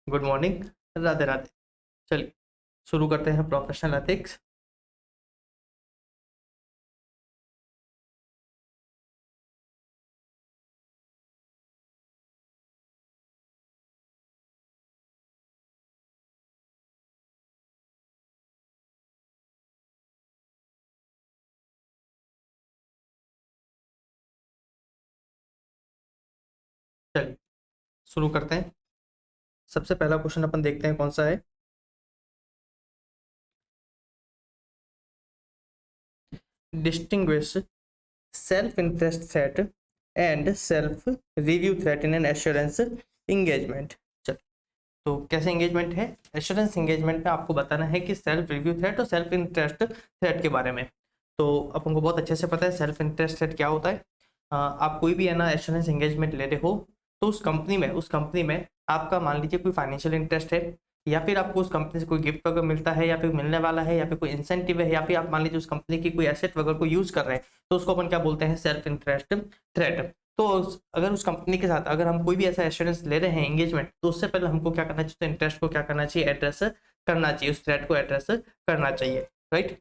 Good morning. Radhe Radhe. चलिए शुरू करते हैं प्रोफेशनल एथिक्स। चलिए शुरू करते हैं। सबसे पहला क्वेश्चन अपन देखते हैं कौन सा है। Distinguish self interest threat and self review threat in an assurance engagement. चलिए, तो कैसे इंगेजमेंट है? एश्योरेंस इंगेजमेंट में आपको बताना है कि सेल्फ रिव्यू थ्रेट और सेल्फ इंटरेस्ट थ्रेट के बारे में। तो अपन को बहुत अच्छे से पता है सेल्फ इंटरेस्ट थ्रेट क्या होता है। आप कोई भी है ना एश्योरेंस इंगेजमेंट ले रहे हो, तो उस कंपनी में आपका मान लीजिए कोई फाइनेंशियल इंटरेस्ट है, या फिर आपको उस कंपनी से कोई गिफ्ट वगैरह मिलता है, या फिर मिलने वाला है, या फिर कोई इंसेंटिव है, या फिर आप मान लीजिए उस कंपनी की कोई एसेट वगैरह को यूज कर रहे हैं, तो उसको अपन क्या बोलते हैं? Self interest threat. तो अगर उस कंपनी के साथ अगर हम कोई भी ऐसा एश्योरेंस ले रहे हैं इंगेजमेंट, तो उससे पहले हमको क्या करना चाहिए? तो इंटरेस्ट को क्या करना चाहिए? एड्रेस करना चाहिए, उस थ्रेट को एड्रेस करना चाहिए, राइट।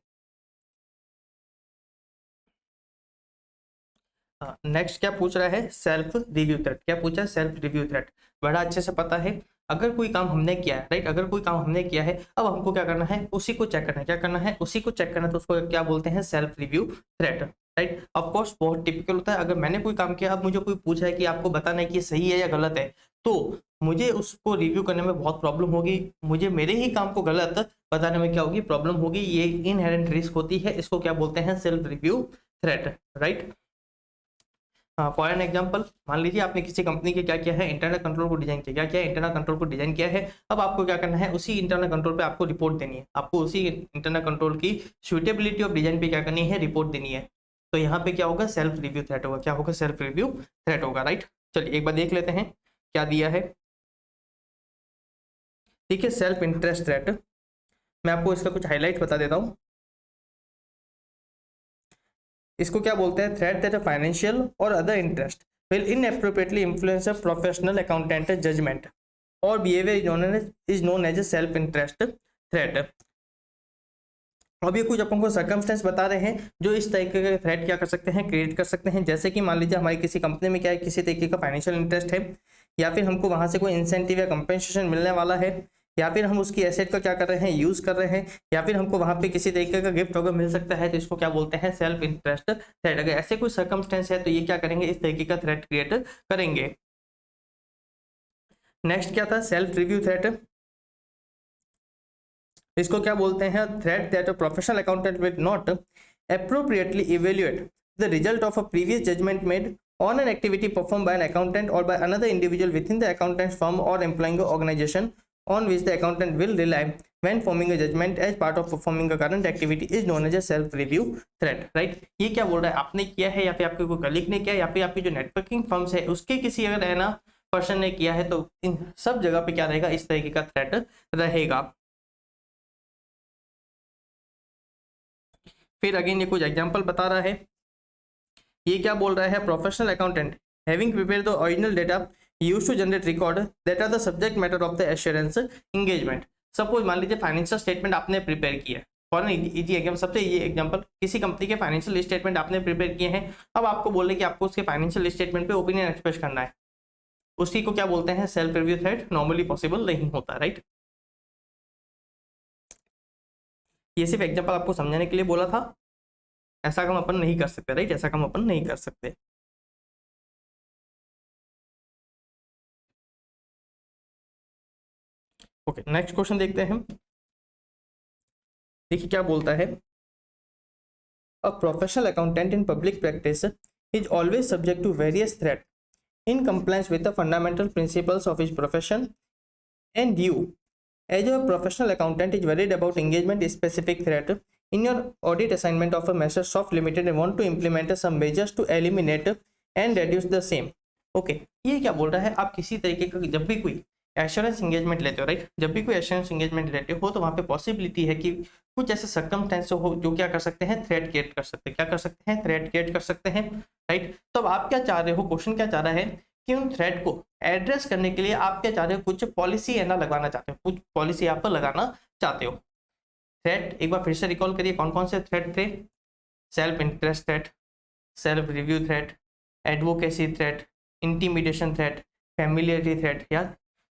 नेक्स्ट क्या पूछ रहा है? Self review threat. क्या पूछा है? Self review threat. बड़ा अच्छे से पता है, अगर कोई काम हमने किया है, राइट, अगर कोई काम हमने किया है, अब हमको क्या करना है? उसी को चेक करना है। क्या करना है? उसी को चेक करना है। तो उसको क्या बोलते हैं? Self review threat, right. Of course बहुत टिपिकल होता है, अगर मैंने कोई काम किया, अब मुझे कोई पूछा है कि आपको बताना है कि ये सही है या गलत है, तो मुझे उसको रिव्यू करने में बहुत प्रॉब्लम होगी। मुझे मेरे ही काम को गलत बताने में क्या होगी? प्रॉब्लम होगी। ये इनहेरेंट रिस्क होती है, इसको क्या बोलते हैं? Self review threat, right. For an example, मान लीजिए आपने किसी कंपनी के क्या किया है? इंटरनल कंट्रोल को डिजाइन किया। क्या किया? इंटरनल कंट्रोल को डिजाइन किया है। अब आपको क्या करना है? उसी इंटरनल कंट्रोल पे आपको रिपोर्ट देनी है। आपको उसी इंटरनल कंट्रोल की सुटेबिलिटी ऑफ डिजाइन पे क्या करनी है? रिपोर्ट देनी है। तो यहाँ पे क्या होगा? सेल्फ रिव्यू थ्रेट होगा। क्या होगा? सेल्फ रिव्यू थ्रेट होगा, राइट। चलिए एक बार देख लेते हैं क्या दिया है। ठीक है, सेल्फ इंटरेस्ट थ्रेट। मैं आपको इसका कुछ हाईलाइट बता देता हूँ। इसको क्या बोलते हैं? थ्रेट दैट फाइनेंशियल और other interest will inappropriately influence a professional accountant judgment or behavior is known as a self interest threat। अब ये कुछ अपन को सर्कमस्टेंस बता रहे हैं जो इस तरीके का थ्रेट क्या कर सकते हैं? क्रिएट कर सकते हैं। जैसे कि मान लीजिए हमारी किसी कंपनी में क्या है? किसी तरीके का फाइनेंशियल इंटरेस्ट है, या फिर हमको वहां से कोई इंसेंटिव या कंपेंसेशन मिलने वाला है, या फिर हम उसकी एसेट को क्या कर रहे हैं? यूज कर रहे हैं, या फिर हमको वहां पे किसी तरीके का गिफ्ट वगैरह मिल सकता है, तो इसको क्या बोलते हैं? Self interest threat. अगर ऐसे कोई सर्कमस्टेंस है तो ये क्या करेंगे? इस तरीके का थ्रेट क्रिएट करेंगे। नेक्स्ट क्या था? Self review threat. इसको क्या बोलते हैं? Threat that a professional accountant will not appropriately evaluate the result of a previous judgment made on an activity performed by an accountant or by another individual within the accountant's firm or employing an organization on which the accountant will rely when forming a judgment as part of performing a current activity is known as a self review threat, right। ये क्या बोल रहा है? आपने किया है, या फिर आपके कोई कलीग ने किया, या फिर आपकी जो नेटवर्किंग फर्म्स है उसके किसी अगर है ना पर्सन ने किया है, तो इन सब जगह पे क्या रहेगा? इस तरीके का थ्रेट रहेगा। फिर अगेन ये कुछ एग्जांपल बता रहा है। ये क्या बोल रहा है? Professional accountant having prepare the original data used to generate record that are the subject matter of the assurance engagement. Suppose मान लीजिए फाइनेंशियल स्टेटमेंट आपने प्रिपेयर किया है। फॉर इजी एग्जाम्पल, सबसे ये एग्जांपल, किसी कंपनी के फाइनेंशियल स्टेटमेंट आपने प्रिपेयर किए हैं। अब आपको बोले कि आपको उसके फाइनेंशियल स्टेटमेंट पे ओपिनियन एक्सप्रेस करना है, उसकी को क्या बोलते हैं? Self review threat. Normally possible नहीं होता, राइट। ये सिर्फ एग्जांपल आपको समझाने के लिए बोला था। ऐसा काम अपन नहीं कर सकते, राइट, ऐसा काम अपन नहीं कर सकते। ओके, नेक्स्ट क्वेश्चन देखते हैं। देखिए क्या बोलता है। A professional accountant in public practice is always subject to various threat in compliance with the fundamental principles of his profession and you as a professional accountant is worried about engagement specific threat in your audit assignment of a Microsoft Limited and want to implement some measures to eliminate and reduce the same। Okay, ये क्या बोल रहा है? आप किसी तरीके का जब भी कोई एश्योरेंस इंगेजमेंट लेते हो, राइट, जब भी कोई एश्योरेंस इंगेजमेंट लेते हो तो वहाँ पे पॉसिबिलिटी है कि कुछ ऐसे सर्कमस्टेंस हो जो क्या कर सकते हैं? थ्रेट क्रिएट कर सकते हैं। क्या कर सकते हैं? थ्रेट क्रिएट कर सकते हैं, राइट। तो अब आप क्या चाह रहे हो? क्वेश्चन क्या चाह रहा है कि उन थ्रेट को एड्रेस करने के लिए आप क्या चाह रहे हो, कुछ पॉलिसी है ना लगाना चाहते हो, कुछ पॉलिसी आप लगाना चाहते हो। थ्रेट एक बार फिर से रिकॉल करिए, कौन कौन से थ्रेट थे? Self interest threat, self review threat, advocacy threat, intimidation threat, familiarity threat. या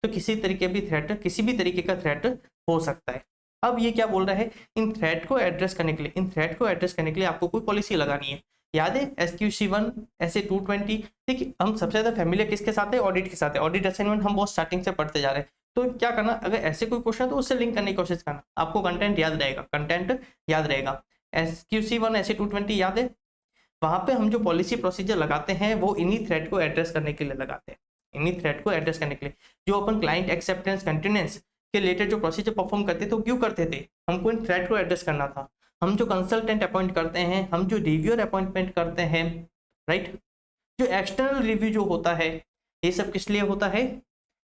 तो किसी तरीके भी थ्रेट, किसी भी तरीके का थ्रेट हो सकता है। अब ये क्या बोल रहा है, इन थ्रेट को एड्रेस करने के लिए, इन थ्रेट को एड्रेस करने के लिए आपको कोई पॉलिसी लगानी है। याद है SQC1, SA220। देखिए हम सबसे ज्यादा फैमिलियर किसके साथ है, ऑडिट के साथ है। ऑडिट असाइनमेंट हम बहुत स्टार्टिंग से पढ़ते जा रहे हैं। तो क्या करना, अगर ऐसे कोई क्वेश्चन है तो उससे लिंक करने की कोशिश करना, आपको कंटेंट याद रहेगा, कंटेंट याद रहेगा। SQC1, SA220 याद है, वहां पे हम जो पॉलिसी प्रोसीजर लगाते हैं वो इन्हीं थ्रेट को एड्रेस करने के लिए लगाते हैं, इन्हीं थ्रेट को एड्रेस करने के लिए। जो अपन क्लाइंट एक्सेप्टेंस कंटिन्यूएंस के रिलेटेड जो प्रोसीजर परफॉर्म करते थे, तो क्यों करते थे, हमको इन थ्रेट को एड्रेस करना था। हम जो कंसल्टेंट अपॉइंट करते हैं, हम जो रिव्यूअर अपॉइंटमेंट करते हैं, राइट, जो एक्सटर्नल रिव्यू जो होता है, ये सब किस लिए होता है,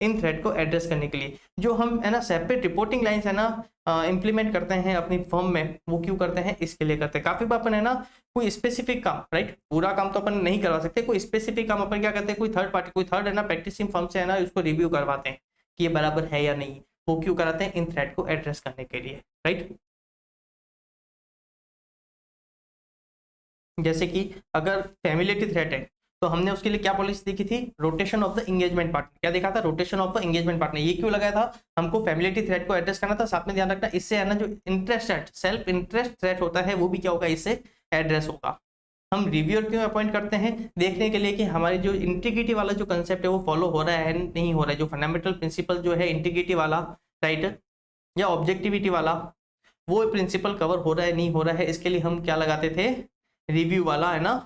इन थ्रेड को एड्रेस करने के लिए। जो हम है ना सेपरेट रिपोर्टिंग लाइंस है ना इंप्लीमेंट करते हैं अपनी फर्म में, वो क्यों करते हैं, इसके लिए करते हैं। काफी बार अपन है ना कोई स्पेसिफिक काम, राइट, पूरा काम तो अपन नहीं करवा सकते, कोई स्पेसिफिक काम अपन क्या करते हैं, कोई थर्ड पार्टी, कोई थर्ड है ना प्रैक्टिसिंग फर्म से है ना उसको रिव्यू करवाते हैं कि ये बराबर है या नहीं। वो क्यों कराते हैं, इन थ्रेड को एड्रेस करने के लिए, राइट। जैसे कि अगर फैमिलियरिटी थ्रेट है तो हमने उसके लिए क्या पॉलिसी देखी थी, rotation of the engagement partner. क्या देखा था, rotation of the engagement partner. ये क्यों लगाया था, हमको फैमिलियरिटी थ्रेट को एड्रेस करना था। साथ में ध्यान रखना, इससे है ना जो interest threat, self interest threat होता है, वो भी क्या होगा, इससे एड्रेस होगा। हम रिव्यूअर क्यों अपॉइंट करते हैं, देखने के लिए कि हमारी जो इंटीग्रिटी वाला जो कंसेप्ट है वो फॉलो हो रहा है नहीं हो रहा है, जो फंडामेंटल प्रिंसिपल जो है इंटीग्रिटी वाला, राइट, या ऑब्जेक्टिविटी वाला, वो प्रिंसिपल कवर हो रहा है नहीं हो रहा है। इसके लिए हम क्या लगाते थे, रिव्यू वाला है ना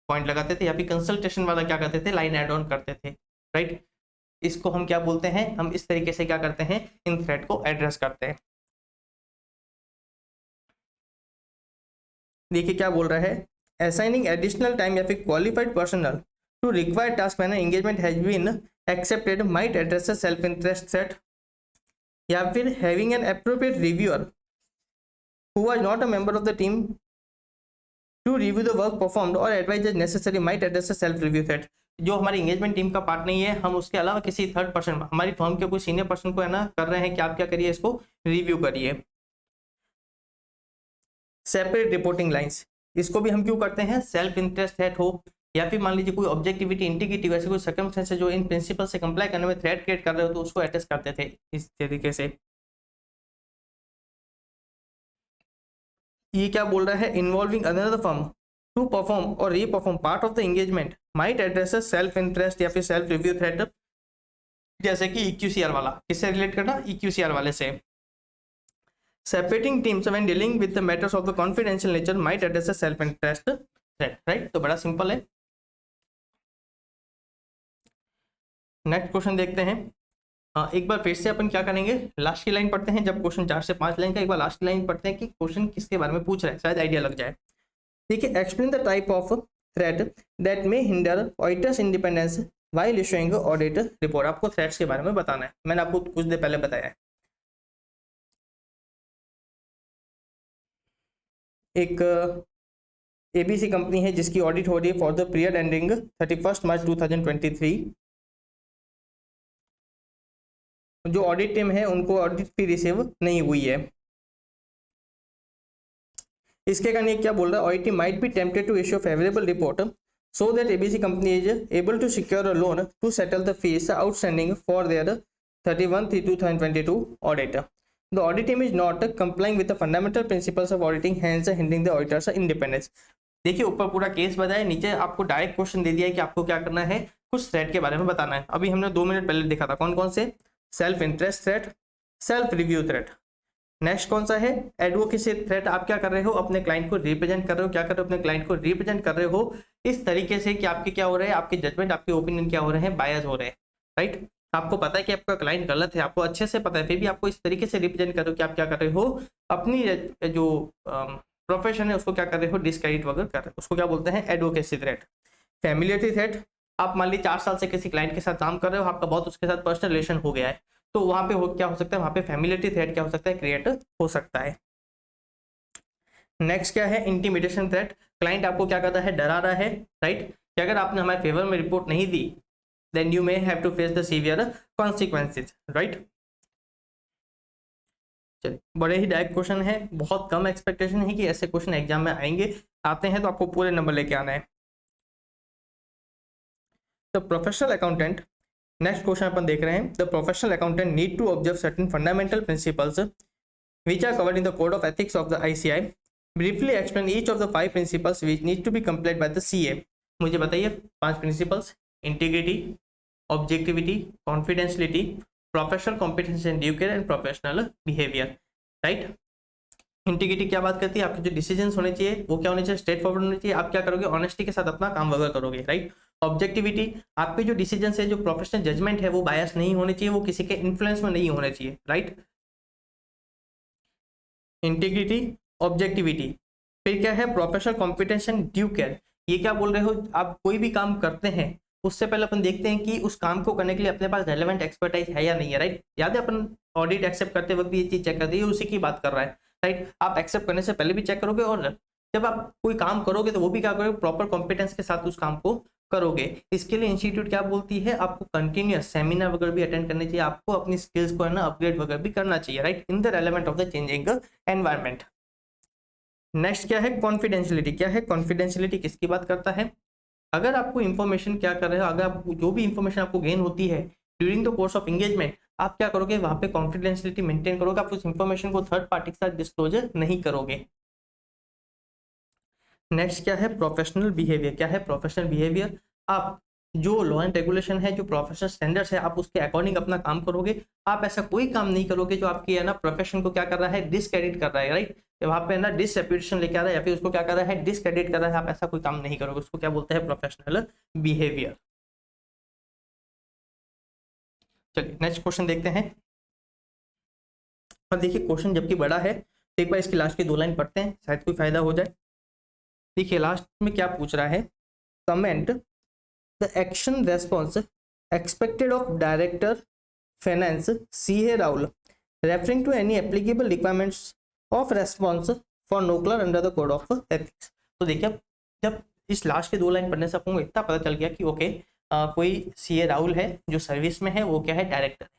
पॉइंट लगाते थे, या फिर कंसल्टेशन वाला क्या करते थे, लाइन एड ऑन करते थे, राइट। इसको हम क्या बोलते हैं, हम इस तरीके से क्या करते हैं, इन थ्रेड को एड्रेस करते हैं। देखिए क्या बोल रहा है, असाइनिंग एडिशनल टाइम या फिर qualified personal to required task when engagement has been accepted might address self interest threat, या फिर having an appropriate reviewer who was not a member of the team to review the work performed और advise as necessary might address self review threat. जो हमारी engagement team का part नहीं है, हम उसके अलावा किसी थर्ड पर्सन, हमारी फर्म के कोई सीनियर पर्सन को है ना कर रहे हैं कि आप क्या करिए, इसको रिव्यू करिए। सेपरेट रिपोर्टिंग लाइंस, इसको भी हम क्यों करते हैं, सेल्फ इंटरेस्ट थ्रेट हो या फिर मान लीजिए कोई ऑब्जेक्टिविटी इंटीग्रिटी वैसे कोई सर्कमस्टेंस जो इन प्रिंसिपल से कंप्लाई करने में थ्रेट क्रिएट कर रहे हो, तो उसको एड्रेस करते थे इस तरीके से। ये क्या बोल रहा है, involving another firm to perform और reperform part of the engagement might address self interest या फिर सेल्फ रिव्यू थ्रेट। जैसे कि EQCR वाला, किससे रिलेट करना, EQCR वाले से। Separating teams when dealing with the matters of the confidential nature might address self interest threat, right. तो बड़ा सिंपल है। नेक्स्ट क्वेश्चन देखते हैं। एक बार फिर से अपन क्या करेंगे, लास्ट की लाइन पढ़ते हैं। जब क्वेश्चन 4 से 5 लाइन का, एक बार लास्ट की लाइन पढ़ते हैं कि क्वेश्चन किसके बारे में पूछ रहा है, शायद आइडिया लग जाए। देखिए, explain the type of threat that may hinder auditors independence while issuing audit report. आपको थ्रेट्स के बारे में बताना है, मैंने आपको कुछ देर पहले बताया है। एक ABC कंपनी है जिसकी ऑडिट हो रही है फॉर द पीरियड एंडिंग 31 मार्च 2023। जो ऑडिट टीम है उनको ऑडिट फी रिसीव नहीं हुई है। इसके कारण ये क्या बोल रहा है, audit might be tempted to issue favourable report so that ABC company is able to secure a loan to settle the fees outstanding for their 31/3/2022 audit. The audit team is not complying with the fundamental principles of auditing, hence hindering the auditor's independence. देखिए ऊपर पूरा case बताया, नीचे आपको direct question दे दिया है कि आपको क्या करना है, कुछ थ्रेट के बारे में बताना है। अभी हमने 2 मिनट पहले देखा था कौन कौन से, self interest threat, self review threat. Next कौन सा है, एडवोकेसी थ्रेट। आप क्या कर रहे हो, अपने क्लाइंट को रिप्रेजेंट कर रहे हो। क्या कर रहे हो, अपने क्लाइंट को रिप्रेजेंट कर रहे हो इस तरीके से कि आपके क्या हो रहे हैं, आपके जजमेंट, आपके ओपिनियन क्या हो रहे हैं, बायस हो रहे हैं, राइट। आपको पता है कि आपका क्लाइंट गलत है, आपको अच्छे से पता है, फिर भी आपको इस तरीके से रिप्रेजेंट करो कि आप क्या कर रहे हो, अपनी जो प्रोफेशन है उसको क्या कर रहे हो, डिस्क्रेडिट वगैरह कर रहे हो, उसको क्या बोलते हैं, एडवोकेसी थ्रेट। फैमिलियरिटी थ्रेट, आप मान लीजिए 4 साल से किसी क्लाइंट के साथ काम कर रहे हो, आपका बहुत उसके साथ पर्सनल रिलेशन हो गया है, तो वहां पे क्या हो सकता है, वहां पे फैमिलियरिटी थ्रेट क्या हो सकता है, क्रिएट हो सकता है। नेक्स्ट क्या है, इंटिमिडेशन थ्रेट। क्लाइंट आपको क्या करता है, डरा रहा है, राइट, कि अगर आपने हमारे फेवर में रिपोर्ट नहीं दी then you may have to face the severe consequences, right? चलिए, बड़े ही डायरेक्ट क्वेश्चन है, बहुत कम एक्सपेक्टेशन है कि ऐसे क्वेश्चन एग्जाम में आएंगे, आते हैं तो आपको पूरे नंबर लेके आना है। The professional accountant, next question अपन देख रहे हैं, the professional accountant need to observe certain fundamental principles which are covered in the code of ethics of the ICI. Briefly explain each of the 5 principles which need to be complied by the CA. मुझे बताइए 5 principles, integrity, objectivity, confidentiality, professional competence and due care and professional behaviour, right. Integrity क्या बात करती है, आपके जो decisions होने चाहिए वो क्या होने चाहिए, स्ट्रेट फॉरवर्ड होने चाहिए, आप क्या करोगे, ऑनेस्टी के साथ अपना काम वगैरह करोगे, राइट। ऑब्जेक्टिविटी, आपके जो डिसीजंस है, जो प्रोफेशनल जजमेंट है वो बायस नहीं होने चाहिए, वो किसी के इन्फ्लुएंस में नहीं होने चाहिए, राइट। इंटीग्रिटी, ऑब्जेक्टिविटी, फिर क्या है, professional competence and due care. ये क्या बोल रहे हो, आप कोई भी काम करते हैं उससे पहले अपन देखते हैं कि उस काम को करने के लिए अपने पास रेलेवेंट एक्सपर्टाइज है या नहीं है, राइट। याद है अपन ऑडिट एक्सेप्ट करते वक्त भी ये चीज चेक करते हैं, उसी की बात कर रहा है, राइट। आप एक्सेप्ट करने से पहले भी चेक करोगे और जब आप कोई काम करोगे तो वो भी क्या करोगे, प्रॉपर कॉम्पिटेंस के साथ उस काम को करोगे। इसके लिए इंस्टीट्यूट क्या बोलती है, आपको कंटिन्यूअस सेमिनार वगैरह भी अटेंड करने चाहिए, आपको अपनी स्किल्स को है ना अपग्रेड वगैरह भी करना चाहिए, right, in the relevant of the changing environment. Next क्या है, कॉन्फिडेंशियलिटी। क्या है कॉन्फिडेंशियलिटी, किसकी बात करता है, अगर आपको इन्फॉर्मेशन क्या कर रहे हो, अगर आपको जो भी इन्फॉर्मेशन आपको गेन होती है during the course of engagement, आप क्या करोगे, वहां पे कॉन्फिडेंशियलिटी मेंटेन करोगे, आप उस इन्फॉर्मेशन को थर्ड पार्टी के साथ डिस्क्लोजर नहीं करोगे। नेक्स्ट क्या है, प्रोफेशनल बिहेवियर। क्या है प्रोफेशनल बिहेवियर, आप जो लॉ एंड रेगुलेशन है, जो प्रोफेशनल स्टैंडर्ड्स है, आप उसके अकॉर्डिंग अपना काम करोगे। आप ऐसा कोई काम नहीं करोगे जो आपकी है ना प्रोफेशन को क्या कर रहा है, डिसक्रेडिट कर रहा है, राइट। वहां पे है ना डिसरेप्यूटेशन लेके आ रहा है या फिर उसको क्या कर रहा है, डिसक्रेडिट कर रहा है, आप ऐसा कोई काम नहीं करोगे, उसको क्या बोलते हैं, प्रोफेशनल बिहेवियर। चलिए नेक्स्ट क्वेश्चन देखते हैं। और देखिए क्वेश्चन जबकि बड़ा है, तो एक बार इसकी लास्ट की 2 लाइन पढ़ते हैं, शायद कोई फायदा हो जाए। देखिए लास्ट में क्या पूछ रहा है, comment the action response expected of director finance CA Rahul referring to any applicable requirements of response for NOCLAR under the code of ethics. तो देखिए जब इस लास्ट के 2 लाइन पढ़ने से आपको इतना पता चल गया कि ओके कोई CA राहुल है जो सर्विस में है, वो क्या है, डायरेक्टर है।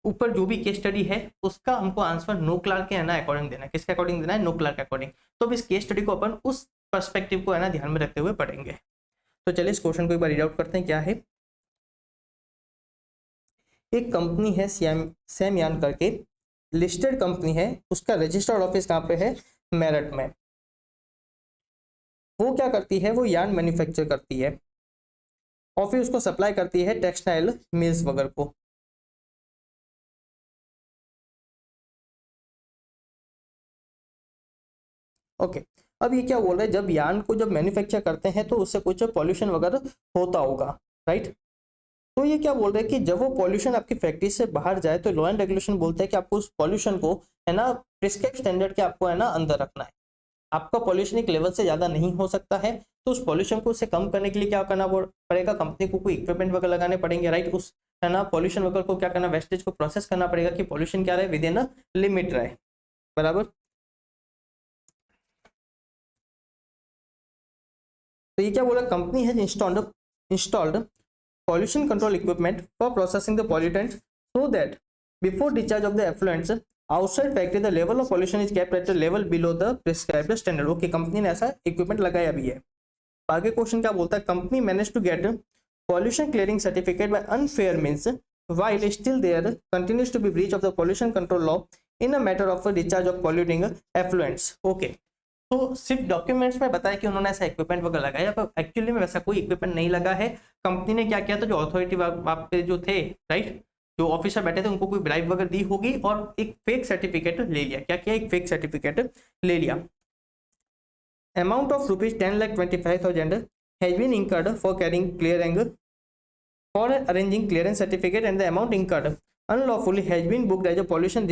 ऊपर जो भी केस स्टडी है उसका हमको आंसर नो क्लार्क के है ना अकॉर्डिंग देना है, किसके अकॉर्डिंग देना है, नो क्लार्क के अकॉर्डिंग। तो अब इस केस स्टडी को अपन उस पर्सपेक्टिव को है ना ध्यान में रखते हुए पढ़ेंगे। तो चलिए इस क्वेश्चन को एक बार रीड आउट करते हैं। क्या है, एक कंपनी है सैमयान करके, लिस्टेड कंपनी है, उसका रजिस्टर्ड ऑफिस कहाँ पे है, मेरठ में। वो क्या करती है, वो यार्न मैन्युफैक्चर करती है और फिर उसको सप्लाई करती है टेक्सटाइल मिल्स वगैरह को। ओके अब ये क्या बोल रहा है, जब यार्न को जब मैन्युफैक्चर करते हैं तो उससे कुछ पॉल्यूशन वगैरह होता होगा, राइट। तो ये क्या बोल रहे हैं कि जब वो पॉल्यूशन आपकी फैक्ट्री से बाहर जाए तो लॉ एंड रेगुलेशन बोलता है कि आपको उस पॉल्यूशन को है ना प्रिस्क्राइब स्टैंडर्ड के आपको है ना अंदर रखना है। आपका पॉल्यूशन एक लेवल से ज्यादा नहीं हो सकता है, तो उस पॉल्यूशन को उससे कम करने के लिए क्या करना पड़ेगा, कंपनी को कोई इक्विपमेंट वगैरह लगाने पड़ेंगे, राइट। उस है ना पॉल्यूशन वगैरह को क्या करना, वेस्टेज को प्रोसेस करना पड़ेगा कि पॉल्यूशन क्या रहे, विद इन लिमिट रहे, बराबर। तो ये क्या बोला, कंपनी है installed pollution control equipment for processing the pollutants so that before discharge of the effluents outside factory the level of pollution is kept at the level below the prescribed standard। Okay company ने ऐसा equipment लगाया भी है। आगे question क्या बोलता है, company manage to get pollution clearing certificate by unfair means while still there continues to be breach of the pollution control law in a matter of discharge of polluting effluents। Okay तो सिर्फ documents में बताया कि उन्होंने ऐसा equipment वगैरह लगाया, पर एक्चुअली में वैसा कोई इक्विपमेंट नहीं लगा है। कंपनी ने क्या किया था, जो अथॉरिटी वहाँ पे जो थे, राइट, जो ऑफिसर बैठे थे, उनको कोई ब्राइब वगैरह दी होगी और एक फेक सर्टिफिकेट ले लिया। क्या किया, एक फेक सर्टिफिकेट ले लिया। Amount of ₹10,25,000 has been incurred for carrying clearing for arranging clearance certificate and the amount incurred unlawfully has been booked as a pollution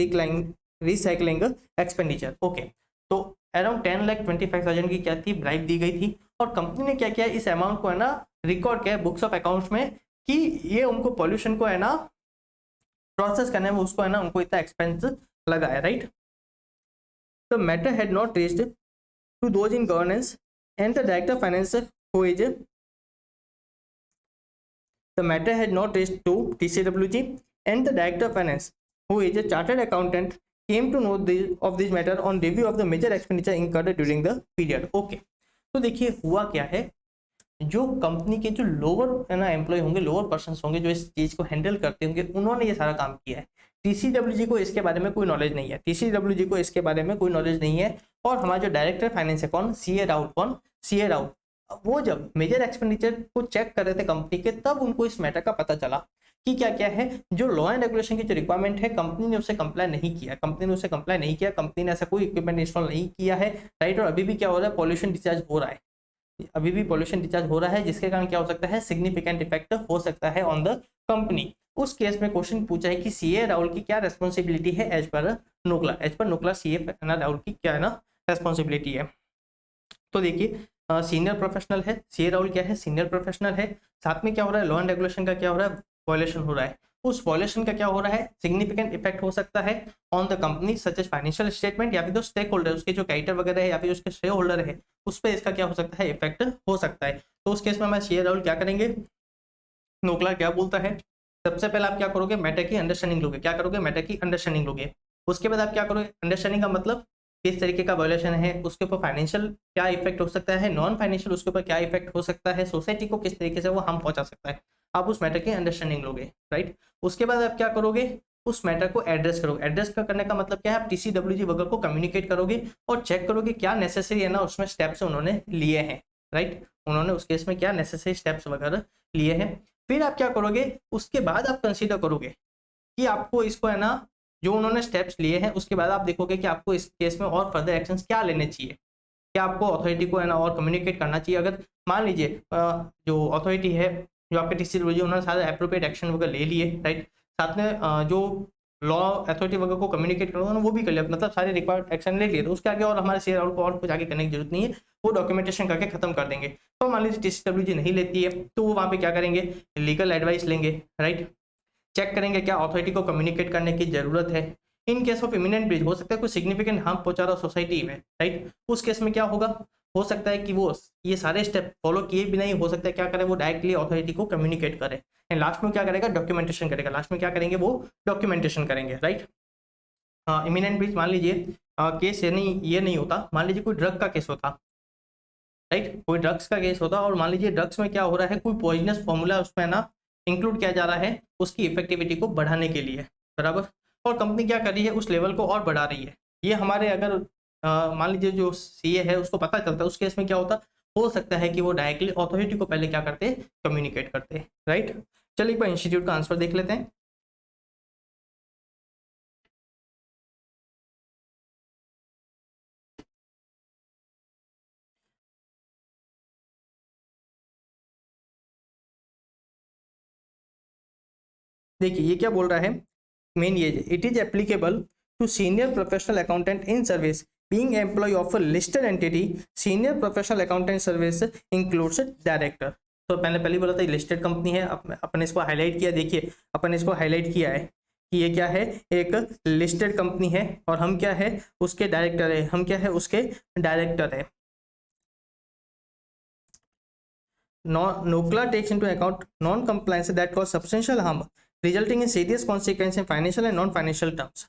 recycling expenditure. Okay तो अराउंड 10,25,000 की क्या थी, ब्राइब दी गई थी, और कंपनी ने क्या किया, इस अमाउंट को है ना रिकॉर्ड किया बुक्स ऑफ अकाउंट्स में कि ये उनको पॉल्यूशन को है ना प्रोसेस करने में उसको है ना उनको इतना एक्सपेंस लगाया, right. The matter had not reached to those in governance and the director finance who is the matter had not reached to TCWG and the director of finance who is a chartered accountant came to know of this matter on review of the major expenditure incurred during the period. Okay, तो देखिए हुआ क्या है, जो company के जो lower है ना एम्प्लॉय होंगे, लोअर पर्सन होंगे जो इस चीज को हैंडल करते होंगे, उन्होंने ये सारा काम किया है। TCWG को इसके बारे में कोई नॉलेज नहीं है, TCWG को इसके बारे में कोई नॉलेज नहीं है। और हमारा जो डायरेक्टर फाइनेंस है कौन, CA राउल, कौन, CA राउल, वो जब मेजर एक्सपेंडिचर को चेक कर रहे थे कंपनी के, तब उनको इस मैटर का पता चला कि क्या क्या है जो लॉ एंड रेगुलेशन की जो रिक्वायरमेंट है कंपनी ने उससे कंप्लाई नहीं किया, कंपनी ने ऐसा कोई इक्विपमेंट इंस्टॉल नहीं किया है, राइट। और अभी भी क्या हो रहा है, पॉल्यूशन डिस्चार्ज हो रहा है, जिसके कारण क्या हो सकता है, सिग्निफिकेंट इफेक्ट हो सकता है ऑन द कंपनी। उस केस में क्वेश्चन पूछा है कि CA राउल की क्या रेस्पॉन्सिबिलिटी है एज पर नोक्ला, CA राउल की क्या है ना रेस्पॉन्सिबिलिटी है। तो देखिए सीनियर प्रोफेशनल है, CA राउल क्या है, सीनियर प्रोफेशनल है। साथ में क्या हो रहा है, लॉ एंड रेगुलेशन का क्या हो रहा है, वॉयलेशन हो रहा है। उस वॉयलेशन का क्या हो रहा है, सिग्निफिकेंट इफेक्ट हो सकता है on the company such as financial statement, या फिर जो स्टेक होल्डर, उसके जो क्रेडिटर वगैरह है या फिर उसके शेयर होल्डर है, उस पर इसका क्या हो सकता है, इफेक्ट हो सकता है। तो उस केस में हमारे CA राउल क्या करेंगे, नोक्ला क्या बोलता है, सबसे पहले आप क्या करोगे, मैटर की अंडरस्टैंडिंग लोगे, क्या करोगे, मैटर की अंडरस्टैंडिंग लोगे। उसके बाद आप क्या करोगे, अंडरस्टैंडिंग का मतलब किस तरीके का वायलेशन है, उसके ऊपर फाइनेंशियल क्या इफेक्ट हो सकता है, नॉन फाइनेंशियल उसके ऊपर क्या इफेक्ट हो सकता है, सोसाइटी को किस तरीके से वो हार्म पहुंचा सकता है, आप उस मैटर की अंडरस्टैंडिंग लोगे, राइट। उसके बाद आप क्या करोगे, उस मैटर को एड्रेस करोगे। एड्रेस करने का मतलब क्या है, आप TCWG वगैरह को कम्युनिकेट करोगे और चेक करोगे क्या नेसेसरी है ना उसमें स्टेप्स उन्होंने लिए हैं, राइट। उन्होंने उस केस में क्या नेसेसरी स्टेप्स वगैरह लिए हैं। फिर आप क्या करोगे, उसके बाद आप कंसीडर करोगे कि आपको इसको है ना जो उन्होंने स्टेप्स लिए हैं, उसके बाद आप देखोगे कि आपको इस केस में और फर्दर एक्शंस क्या लेने चाहिए, क्या आपको अथॉरिटी को है ना और कम्युनिकेट करना चाहिए। अगर मान लीजिए जो अथॉरिटी है, जो आपके TCWG, उन्होंने सारे एप्रोप्रिएट एक्शन वगैरह ले लिए, राइट। साथ में जो लॉ अथॉरिटी वगैरह को कम्युनिकेट करो वो भी कर लिया, मतलब सारे रिक्वायर्ड एक्शन ले लिए, तो उसके आगे और हमारे CA राउल को और कुछ आगे करने की जरूरत नहीं है, वो डॉक्यूमेंटेशन करके खत्म कर देंगे। तो मान लीजिए TCWG नहीं लेती है, तो वो वहाँ पे क्या करेंगे, लीगल एडवाइस लेंगे, राइट। चेक करेंगे क्या अथॉरिटी को कम्युनिकेट करने की जरूरत है। In case of imminent breach, हो सकता है कोई सिग्निफिकेंट हार्म पहुंचा रहा सोसाइटी में, राइट। उस केस में क्या होगा, हो सकता है कि वो ये सारे स्टेप फॉलो किए भी नहीं, हो सकता है क्या करे, वो डायरेक्टली अथॉरिटी को कम्युनिकेट करे एंड लास्ट में क्या करेगा, डॉक्यूमेंटेशन करेगा। लास्ट में क्या करेंगे, वो डॉक्यूमेंटेशन करेंगे, राइट। इमिनेंट ब्रीच, मान लीजिए केस ये नहीं होता, मान लीजिए कोई ड्रग का केस होता, राइट, कोई ड्रग्स का केस होता और मान लीजिए ड्रग्स में क्या हो रहा है, कोई पॉइजनस फॉर्मूला उसमें ना इंक्लूड किया जा रहा है उसकी इफेक्टिविटी को बढ़ाने के लिए, बराबर। और कंपनी क्या कर रही है, उस लेवल को और बढ़ा रही है। ये हमारे अगर मान लीजिए जो CA है उसको पता चलता है, उस केस में क्या होता, हो सकता है कि वो डायरेक्टली अथॉरिटी को पहले क्या करते, कम्युनिकेट करते, राइट। चलिए एक बार इंस्टीट्यूट का आंसर देख लेते हैं। देखिए ये क्या बोल रहा है, मेन ये, it is applicable to senior professional accountant in service being employ of a listed entity, senior professional accountant service includes director. तो पहले बोला था लिस्टेड कंपनी है, अपन इसको हाईलाइट किया, देखिए अपन इसको हाईलाइट किया है कि ये क्या है, एक लिस्टेड कंपनी है और हम क्या है, उसके डायरेक्टर है, हम क्या है, उसके डायरेक्टर है। Nokla takes into account non-compliance that cause substantial harm, resulting in serious consequences in financial and non-financial terms.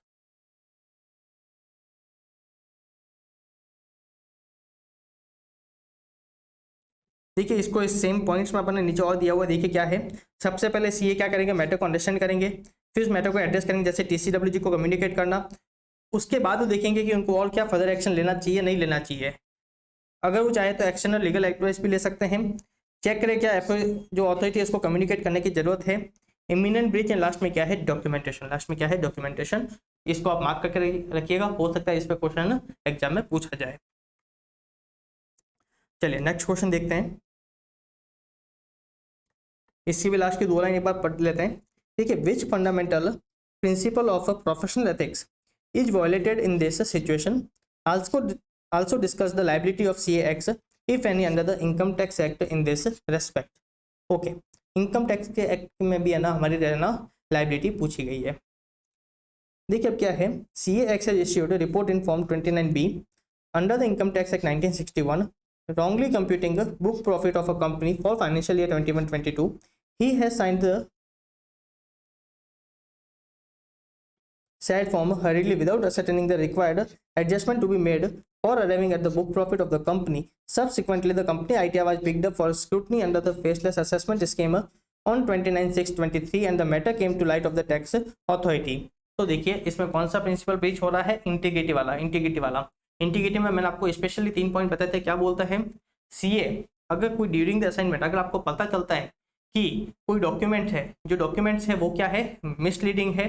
देखिए इसको इस सेम पॉइंट्स में अपन ने नीचे और दिया हुआ, देखिए क्या है, सबसे पहले CA क्या करेंगे, मैटर को अंडरस्टैंड करेंगे, फिर उस मैटर को एड्रेस करेंगे, जैसे TCWG को कम्युनिकेट करना। उसके बाद वो देखेंगे कि उनको और क्या फर्दर एक्शन लेना चाहिए, नहीं लेना चाहिए। अगर वो चाहे तो एक्शन और लीगल एडवाइस भी ले सकते हैं। चेक करें क्या जो अथॉरिटी है उसको कम्युनिकेट करने की जरूरत है। इमिनेंट ब्रीच एंड लास्ट में क्या है, डॉक्यूमेंटेशन, लास्ट में क्या है, डॉक्यूमेंटेशन। इसको आप मार्क करके रखिएगा, हो सकता है इस पर क्वेश्चन एग्जाम में पूछा जाए। चलिए नेक्स्ट क्वेश्चन देखते हैं, इसकी भी लास्ट की 2 लाइन एक बार पढ़ लेते हैं। देखिए, which fundamental principle of a professional ethics is violated in this situation, also discuss the liability of CA Acts if any under the income tax act in this respect. Okay, income tax के act में भी है ना हमारी रहना liability पूछी गई है। देखिए अब क्या है, CA Acts has issued a report in form 29B under the income tax act 1961 wrongly computing a book profit of a company for financial year 21-22. he has signed the said form hurriedly without ascertaining the required adjustment to be made for arriving at the book profit of the company. Subsequently, the company ITR was picked up for scrutiny under the faceless assessment scheme on 29/6/23 and the matter came to light of the tax authority. तो देखिए इसमें कौन सा principal breach हो रहा है, integrity वाला। Integrity में मैंने आपको स्पेशली 3 पॉइंट बताए थे। क्या बोलता है सीए, अगर कोई ड्यूरिंग द असाइनमेंट अगर आपको पता चलता है कि कोई डॉक्यूमेंट है, जो डॉक्यूमेंट्स है वो क्या है, मिसलीडिंग है,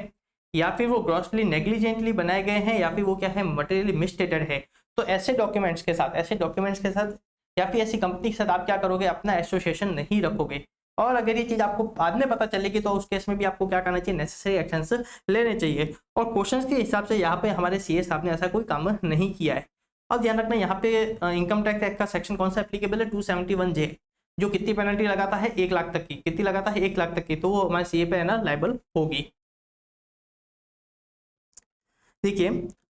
या फिर वो ग्रॉसली नेग्लिजेंटली बनाए गए हैं, या फिर वो क्या है मटेरियली मिसस्टेटेड है, तो ऐसे डॉक्यूमेंट्स के साथ या फिर ऐसी कंपनी के साथ आप क्या करोगे, अपना एसोसिएशन नहीं रखोगे। और अगर ये चीज आपको बाद में पता चलेगी तो उस केस में भी आपको क्या करना चाहिए, नेसेसरी एक्शंस लेने चाहिए। और क्वेश्चंस के हिसाब से यहाँ पे हमारे सीए साहब ने ऐसा कोई काम नहीं किया है। अब ध्यान रखना यहाँ पे इनकम टैक्स एक्ट का सेक्शन कौन सा एप्लीकेबल है, 271J, जो कितनी पेनल्टी लगाता है, 1 लाख तक की। कितनी लगाता है, 1 लाख तक की। तो वो हमारे सीए पे है ना लाइबल होगी। देखिए,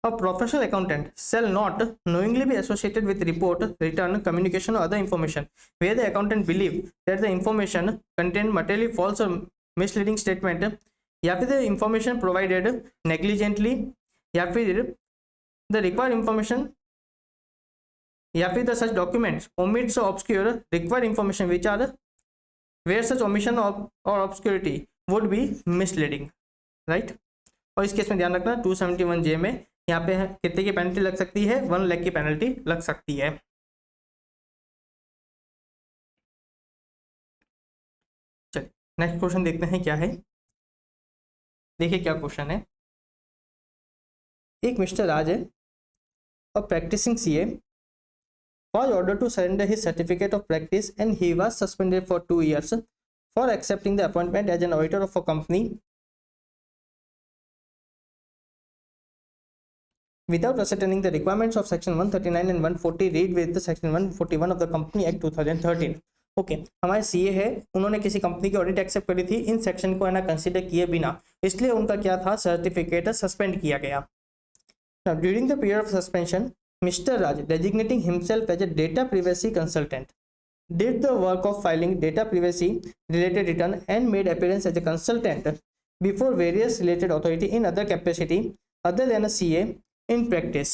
a professional accountant shall not knowingly be associated with report, return, communication or other information where the accountant believe that the information contain materially false or misleading statement, या फिर the information provided negligently, या फिर the required information, या फिर the such documents omits or obscure required information which are where such omission or obscurity would be misleading, right? और इस case में ध्यान रखना 271J में यहाँ पे कितने की पेनल्टी लग सकती है, 1 लाख की पेनल्टी लग सकती है। चलिए नेक्स्ट क्वेश्चन देखते हैं क्या है। देखिए क्या क्वेश्चन है। एक मिस्टर राज है और practising CA was ordered to surrender his certificate of practice and he was suspended for 2 years for accepting the appointment as an auditor of a company without ascertaining the requirements of section 139 and 140 read with the section 141 of the Company Act 2013। Okay, हमारे CA है, उन्होंने किसी company की audit accept करी थी, in section को है ना कंसीडर किए बिना, इसलिए उनका क्या था, सर्टिफिकेट सस्पेंड किया गया। Now during the period of suspension mister Raj designating himself as a data privacy consultant did the work of filing data privacy related return and made appearance as a consultant before various related authority in other capacity other than a CA in practice.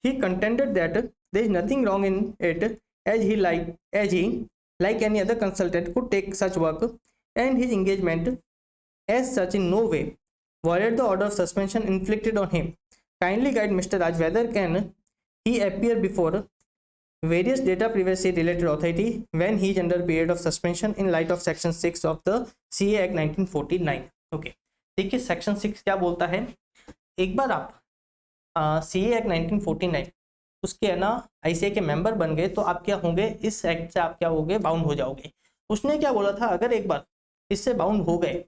He contended that there is nothing wrong in it as he like any other consultant could take such work and his engagement as such in no way violated the order of suspension inflicted on him. Kindly guide Mr. Raj whether can he appear before various data privacy related authority when he is under period of suspension in light of section 6 of the CA Act 1949। Okay, देखिए section 6 क्या बोलता है। एक बार आप CA Act 1949 उसके है ना ICA के मेंबर बन गए तो आप क्या होंगे, इस एक्ट से आप क्या होंगे, बाउंड हो जाओगे। उसने क्या बोला था, अगर एक बार इससे बाउंड हो गए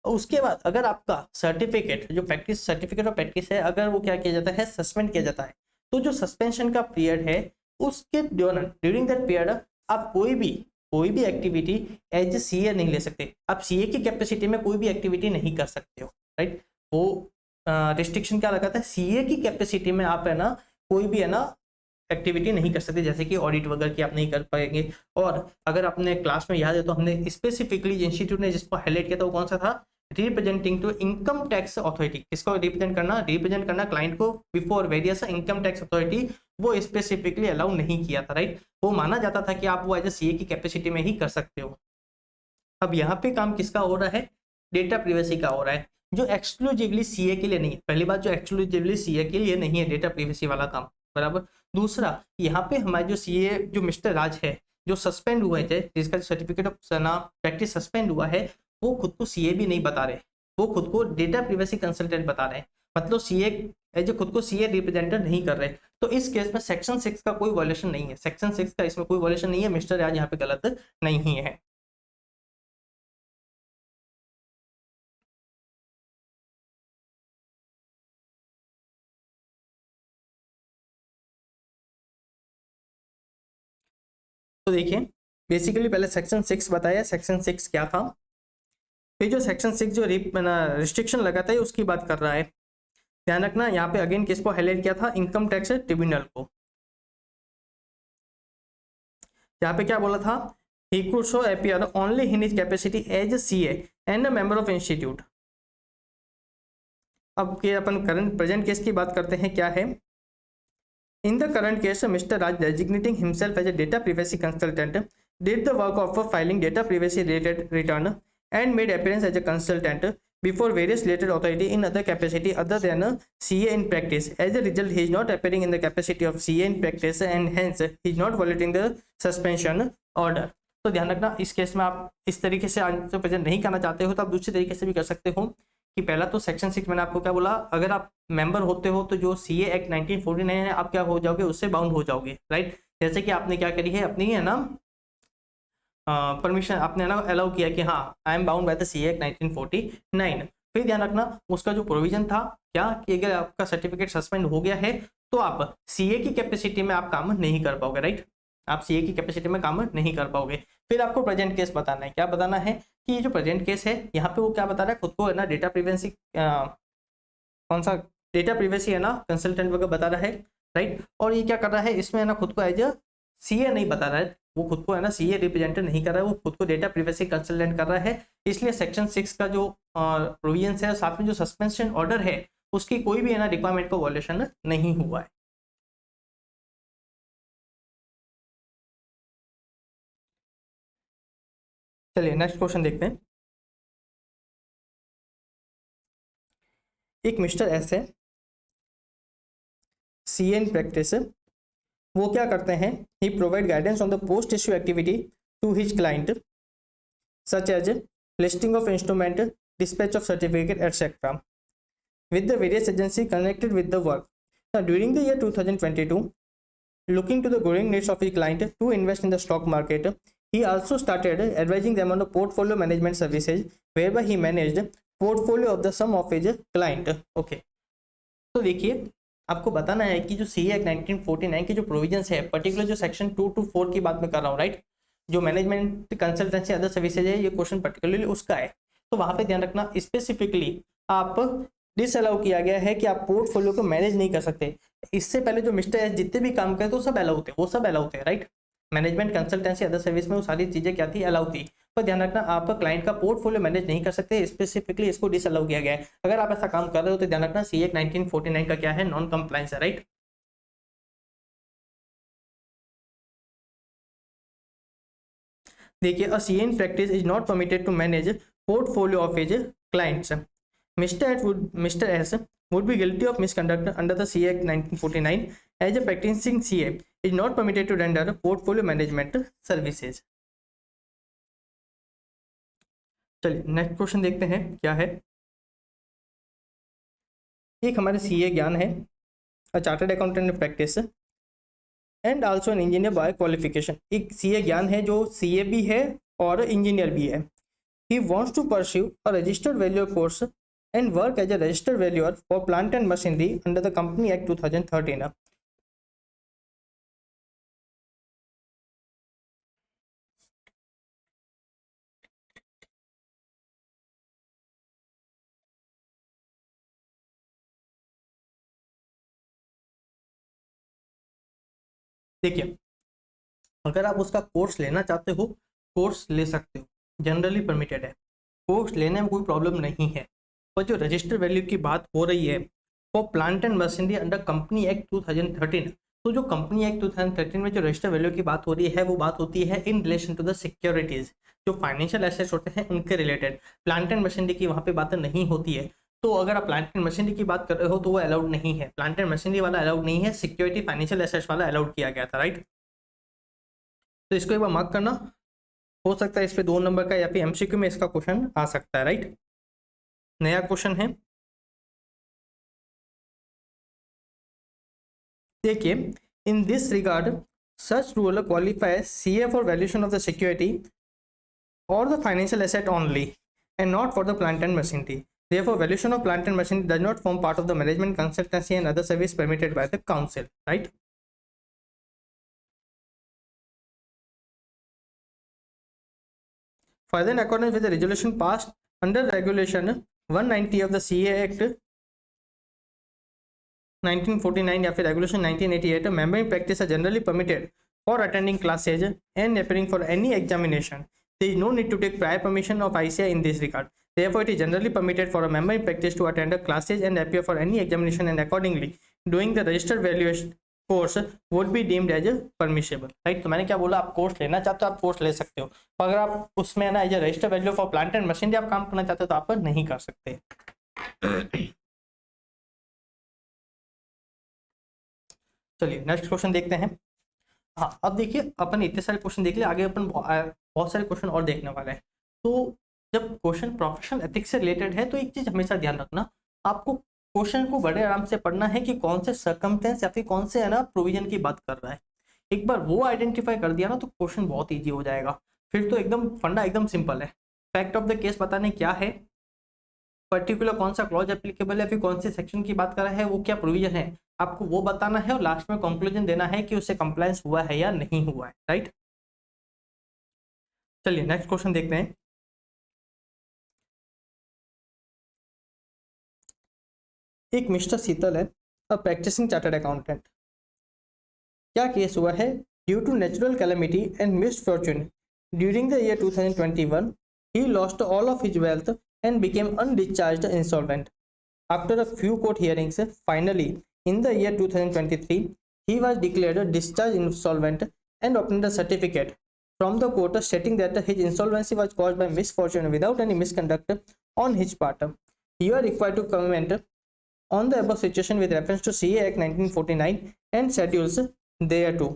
उसके बाद अगर आपका सर्टिफिकेट जो प्रैक्टिस सर्टिफिकेट ऑफ प्रैक्टिस है अगर वो क्या किया जाता है, सस्पेंड किया जाता है, तो जो सस्पेंशन का पीरियड है उसके दौरान ड्यूरिंग दैट पीरियड आप कोई भी एक्टिविटी एज ए सीए नहीं ले सकते। आप सीए की कैपेसिटी में कोई भी एक्टिविटी नहीं कर सकते हो, राइट। वो रिस्ट्रिक्शन क्या लगाता है, सीए की कैपेसिटी में आप है ना कोई भी है ना एक्टिविटी नहीं कर सकते, जैसे कि ऑडिट वगैरह की आप नहीं कर पाएंगे। और अगर अपने क्लास में याद है तो हमने स्पेसिफिकली इंस्टीट्यूट ने जिसको हाईलाइट किया था वो कौन सा था, representing two income tax authority. किसको रिप्रेजेंट करना क्लाइंट को before various income tax authority, वो स्पेसिफिकली अलाउ नहीं किया था, राइट। वो माना जाता था कि आप वो एज ए सीए की कैपेसिटी में ही कर सकते हो। अब यहाँ पे काम किसका हो रहा है, डेटा प्रिवेसी का हो रहा है, जो एक्सक्लूसिवली सीए के लिए नहीं है। पहली बात, जो एक्सक्लूसिवली सीए के लिए नहीं है डेटा प्रिवेसी वाला काम, बराबर। दूसरा, यहाँ पे हमारे जो सीए जो मिस्टर राज है जो सस्पेंड हुए थे, जिसका सर्टिफिकेट ऑफ प्रैक्टिस सस्पेंड हुआ है, वो खुद को सीए भी नहीं बता रहे, वो खुद को डेटा प्रिवेसी कंसल्टेंट बता रहे हैं, मतलब सीए जो खुद को सीए रिप्रेजेंटेटिव नहीं कर रहे। तो इस केस में सेक्शन 6 का कोई वायलेशन नहीं है, सेक्शन 6 का इसमें कोई वायलेशन नहीं है, मिस्टर राज यहाँ पे गलत नहीं है। तो देखिए बेसिकली पहले सेक्शन 6 बताया, सेक्शन 6 क्या था। फिर जो सेक्शन 6 जो रिस्ट्रिक्शन लगाता है उसकी बात कर रहा है। ध्यान रखना यहाँ पे अगेन किसको हाईलाइट किया था, इनकम टैक्स ट्रिब्यूनल को। यहाँ पे क्या बोला था, he could so appear only in his capacity as a CA and a member of institute. अब के अपन करंट प्रेजेंट केस की बात करते हैं, क्या है? In the current case, Mr. Raj, designating himself as a data privacy consultant, did the work of filing data privacy related return and made appearance as a consultant before various related authority in other capacity other than a CA in practice. As a result, he is not appearing in the capacity of CA in practice and hence he is not violating the suspension order. तो ध्यान रखना, इस case में आप इस तरीके से answer present नहीं करना चाहते हो तो आप दूसरे तरीके से भी कर सकते हो कि पहला तो सेक्शन 6 मैंने आपको क्या बोला, अगर आप मेंबर होते हो तो जो सीए एक्ट 1949 है आप क्या हो जाओगे, उससे बाउंड हो जाओगे, राइट। जैसे कि आपने क्या करी है, अपनी है ना परमिशन आपने ना अलाउ किया कि हाँ I am bound by the CA act 1949। फिर ध्यान रखना उसका जो प्रोविजन था क्या कि अगर आपका सर्टिफिकेट सस्पेंड हो गया है तो आप सीए की कैपेसिटी में आप काम नहीं कर पाओगे, राइट। आप सीए की कैपेसिटी में काम नहीं कर पाओगे। फिर आपको प्रेजेंट केस बताना है, क्या बताना है कि ये जो प्रेजेंट केस है यहाँ पे वो क्या बता रहा है, खुद को है ना डेटा प्रिवेंसी कौन सा डेटा प्रिवेसी है ना कंसल्टेंट वगैरह बता रहा है, राइट। और ये क्या कर रहा है, इसमें है ना खुद को एज अ सीए नहीं बता रहा है, वो खुद को है ना सीए रिप्रेजेंटेटिव नहीं कर रहा है, वो खुद को डेटा प्रिवेसी कंसल्टेंट कर रहा है। इसलिए सेक्शन 6 का जो प्रोविजन है साथ में जो सस्पेंशन ऑर्डर है उसकी कोई भी है ना रिक्वायरमेंट को वॉल्यूशन नहीं हुआ है। चलिए नेक्स्ट क्वेश्चन देखते हैं। एक मिस्टर एस है, सीए इन प्रैक्टिस, वो क्या करते हैं, he provide guidance on the post issue activity to his client such as listing of instrument, dispatch of certificate, etc. with the various agencies connected with the work. Now, during the year 2022, looking to the growing needs of his client to invest in the stock market, he also started advising them on the portfolio management services, whereby he managed portfolio of the sum of his client. Okay, तो देखिए आपको बताना है कि जो CA act 1949 के जो provisions है, पर्टिकुलर जो सेक्शन 2 to 4 की बात में कर रहा हूँ, राइट। जो मैनेजमेंट कंसल्टेंसी अदर सर्विसेज है, ये क्वेश्चन पर्टिकुलरली उसका है। तो वहां पे ध्यान रखना स्पेसिफिकली आप डिसअलाउ किया गया है कि आप पोर्टफोलियो को मैनेज नहीं कर सकते। इससे पहले जो मिस्टर एस जितने भी काम करते वो सब अलाउ थे, वो सब अलाउ थे, right. Management consultancy other service में वो सारी चीजें क्या थी, अलाउ थी। पर ध्यान रखना आप क्लाइंट का पोर्टफोलियो मैनेज नहीं कर सकते, स्पेसिफिकली इसको डिसअलाउ किया गया है। अगर आप ऐसा काम कर रहे हो तो ध्यान रखना सीए 1949 का क्या है, नॉन कंप्लायंस है, राइट। देखिए a CA in practice is not permitted to manage portfolio of his clients. Mr. S would be guilty of misconduct under the CA Act 1949 as a practicing CA is not permitted to render portfolio management services. चलिए next question देखते हैं क्या है। एक हमारे CA ज्ञान है, अ chartered accountant practice and also an engineer by qualification. एक सीए ज्ञान है जो सीए भी है और इंजीनियर भी है। He wants to pursue a registered valuer course and work as a registered valuer for plant and machinery under the Company Act 2013. देखिए अगर आप उसका कोर्स लेना चाहते हो, कोर्स ले सकते हो, जनरली परमिटेड है, कोर्स लेने में कोई प्रॉब्लम नहीं है। पर जो रजिस्टर वैल्यू की बात हो रही है for plant and machinery under company act 2013, तो जो कंपनी एक्ट 2013 में जो रजिस्टर वैल्यू की बात हो रही है वो बात होती है in relation to the securities, जो फाइनेंशियल एसेट्स होते हैं उनके रिलेटेड। प्लांट एंड मशीनरी की वहाँ पे बात नहीं होती है। तो अगर आप प्लांट एंड मशीनरी की बात कर रहे हो तो वो अलाउड नहीं है, प्लांट एंड मशीनरी वाला अलाउड नहीं है, सिक्योरिटी फाइनेंशियल एसेट्स वाला अलाउड किया गया था, राइट। तो इसको एक बार मार्क करना, हो सकता है इस पे 2 नंबर का या फिर एमसीक्यू में इसका क्वेश्चन आ सकता है, राइट। नया क्वेश्चन है, देखिए in this regard such rule qualify CA for valuation of the security और the financial asset only and not for the plant and machinery. Therefore, valuation of plant and machinery does not form part of the management consultancy and other service permitted by the council, right? Further, in accordance with the resolution passed under Regulation 190 of the CA Act 1949 या फिर Regulation 1988, member in practice are generally permitted for attending classes and appearing for any examination. There is no need to take prior permission of ICAI in this regard. Therefore, it is generally permitted for a member in practice to attend a classes and appear for any examination, and accordingly doing the registered valuation course would be deemed as permissible, right. तो मैंने क्या बोला, आप course लेना चाहते हो आप course ले सकते हो, तो अगर आप उसमें है ना as registered value for plant and machinery आप काम करना चाहते हो तो आप नहीं कर सकते। चलिए नेक्स्ट क्वेश्चन देखते हैं। हाँ, अब देखिए अपन इतने सारे क्वेश्चन देख लिए, आगे अपन बहुत सारे क्वेश्चन और देखने वाले हैं। तो जब क्वेश्चन प्रोफेशनल एथिक्स से रिलेटेड है तो एक चीज हमेशा ध्यान रखना, आपको क्वेश्चन को बड़े आराम से पढ़ना है कि कौन से सर्कमस्टेंस या फिर कौन से है ना प्रोविजन की बात कर रहा है। एक बार वो आइडेंटिफाई कर दिया ना तो क्वेश्चन बहुत इजी हो जाएगा, फिर तो एकदम फंडा एकदम सिंपल है। फैक्ट ऑफ द केस बताने क्या है, पर्टिकुलर कौन सा क्लॉज एप्लीकेबल है, फिर कौन से सेक्शन की बात कर रहा है, वो क्या प्रोविजन है, आपको वो बताना है और लास्ट में कंक्लूजन देना है कि उससे कंप्लायंस हुआ है या नहीं हुआ है, राइट। चलिए नेक्स्ट क्वेश्चन देखते हैं। एक मिस्टर शीतल है, अ प्रैक्टिसिंग चार्टर्ड अकाउंटेंट। क्या केस हुआ है, due to natural calamity and misfortune during the year 2021 he lost all of his wealth and became undischarged insolvent. After a few court hearings, finally, in the year 2023, he was declared discharged insolvent and obtained a certificate from the court stating that his insolvency was caused by misfortune without any misconduct on his part. You are required to comment on the above situation with reference to CA Act 1949 and schedules thereto,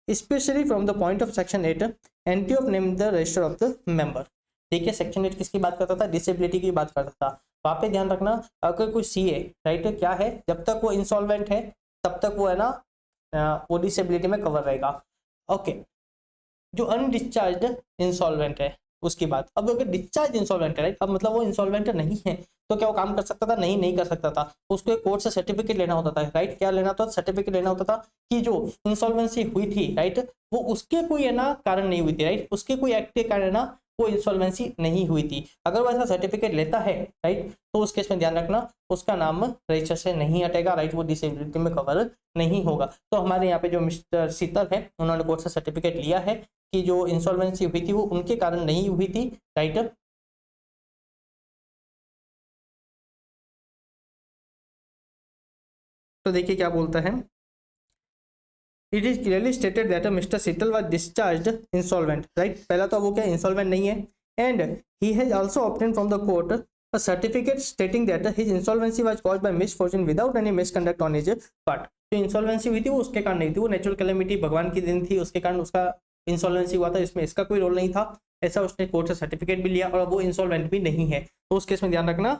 especially from the point of Section 8, entry of name in the register of the member. देखिए section 8 किसकी बात करता था, disability की बात करता था। वहां पे ध्यान रखना, अगर कोई सीए राइट क्या है, जब तक वो इंसॉल्वेंट है तब तक वो है ना वो डिसेबिलिटी में कवर रहेगा। ओके, जो अनडिस्चार्ज इंसॉल्वेंट है उसकी बात, अब अगर डिस्चार्ज इंसॉल्वेंट है राइट, अब मतलब वो इंसॉल्वेंट नहीं है तो क्या वो काम कर सकता था, नहीं कर सकता था, उसको एक कोर्ट से सर्टिफिकेट लेना होता था, राइट। क्या लेना होता था, सर्टिफिकेट लेना होता था कि जो इंसॉल्वेंसी हुई थी राइट वो उसके कोई है ना कारण नहीं हुई थी, राइट, उसके कोई एक्ट के कारण ना वो इंसॉल्वेंसी नहीं हुई थी। अगर वो ऐसा सर्टिफिकेट लेता है राइट तो उस केस में ध्यान रखना उसका नाम रजिस्टर से नहीं हटेगा, राइट, वो डिसेबिलिटी में कवर नहीं होगा। तो हमारे यहाँ पे जो मिस्टर शीतल है उन्होंने कोर्ट से सर्टिफिकेट लिया है कि जो इंसॉल्वेंसी हुई थी वो उनके कारण नहीं हुई थी, राइट। तो देखिए क्या बोलता है, it is clearly stated that mister Sheetal was discharged insolvent, right. पहला तो वो क्या इंसॉल्वेंट नहीं है, and he has also obtained from the court a certificate stating that his insolvency was caused by misfortune without any misconduct on his part. जो insolvency हुई थी वो उसके कारण नहीं थी, वो नेचुरल कैलेमिटी भगवान की दिन थी उसके कारण उसका इंसॉल्वेंसी हुआ था, इसमें इसका कोई रोल नहीं था, ऐसा उसने कोर्ट से सर्टिफिकेट भी लिया और वो इंसॉल्वेंट भी नहीं है। तो उस केस में ध्यान रखना,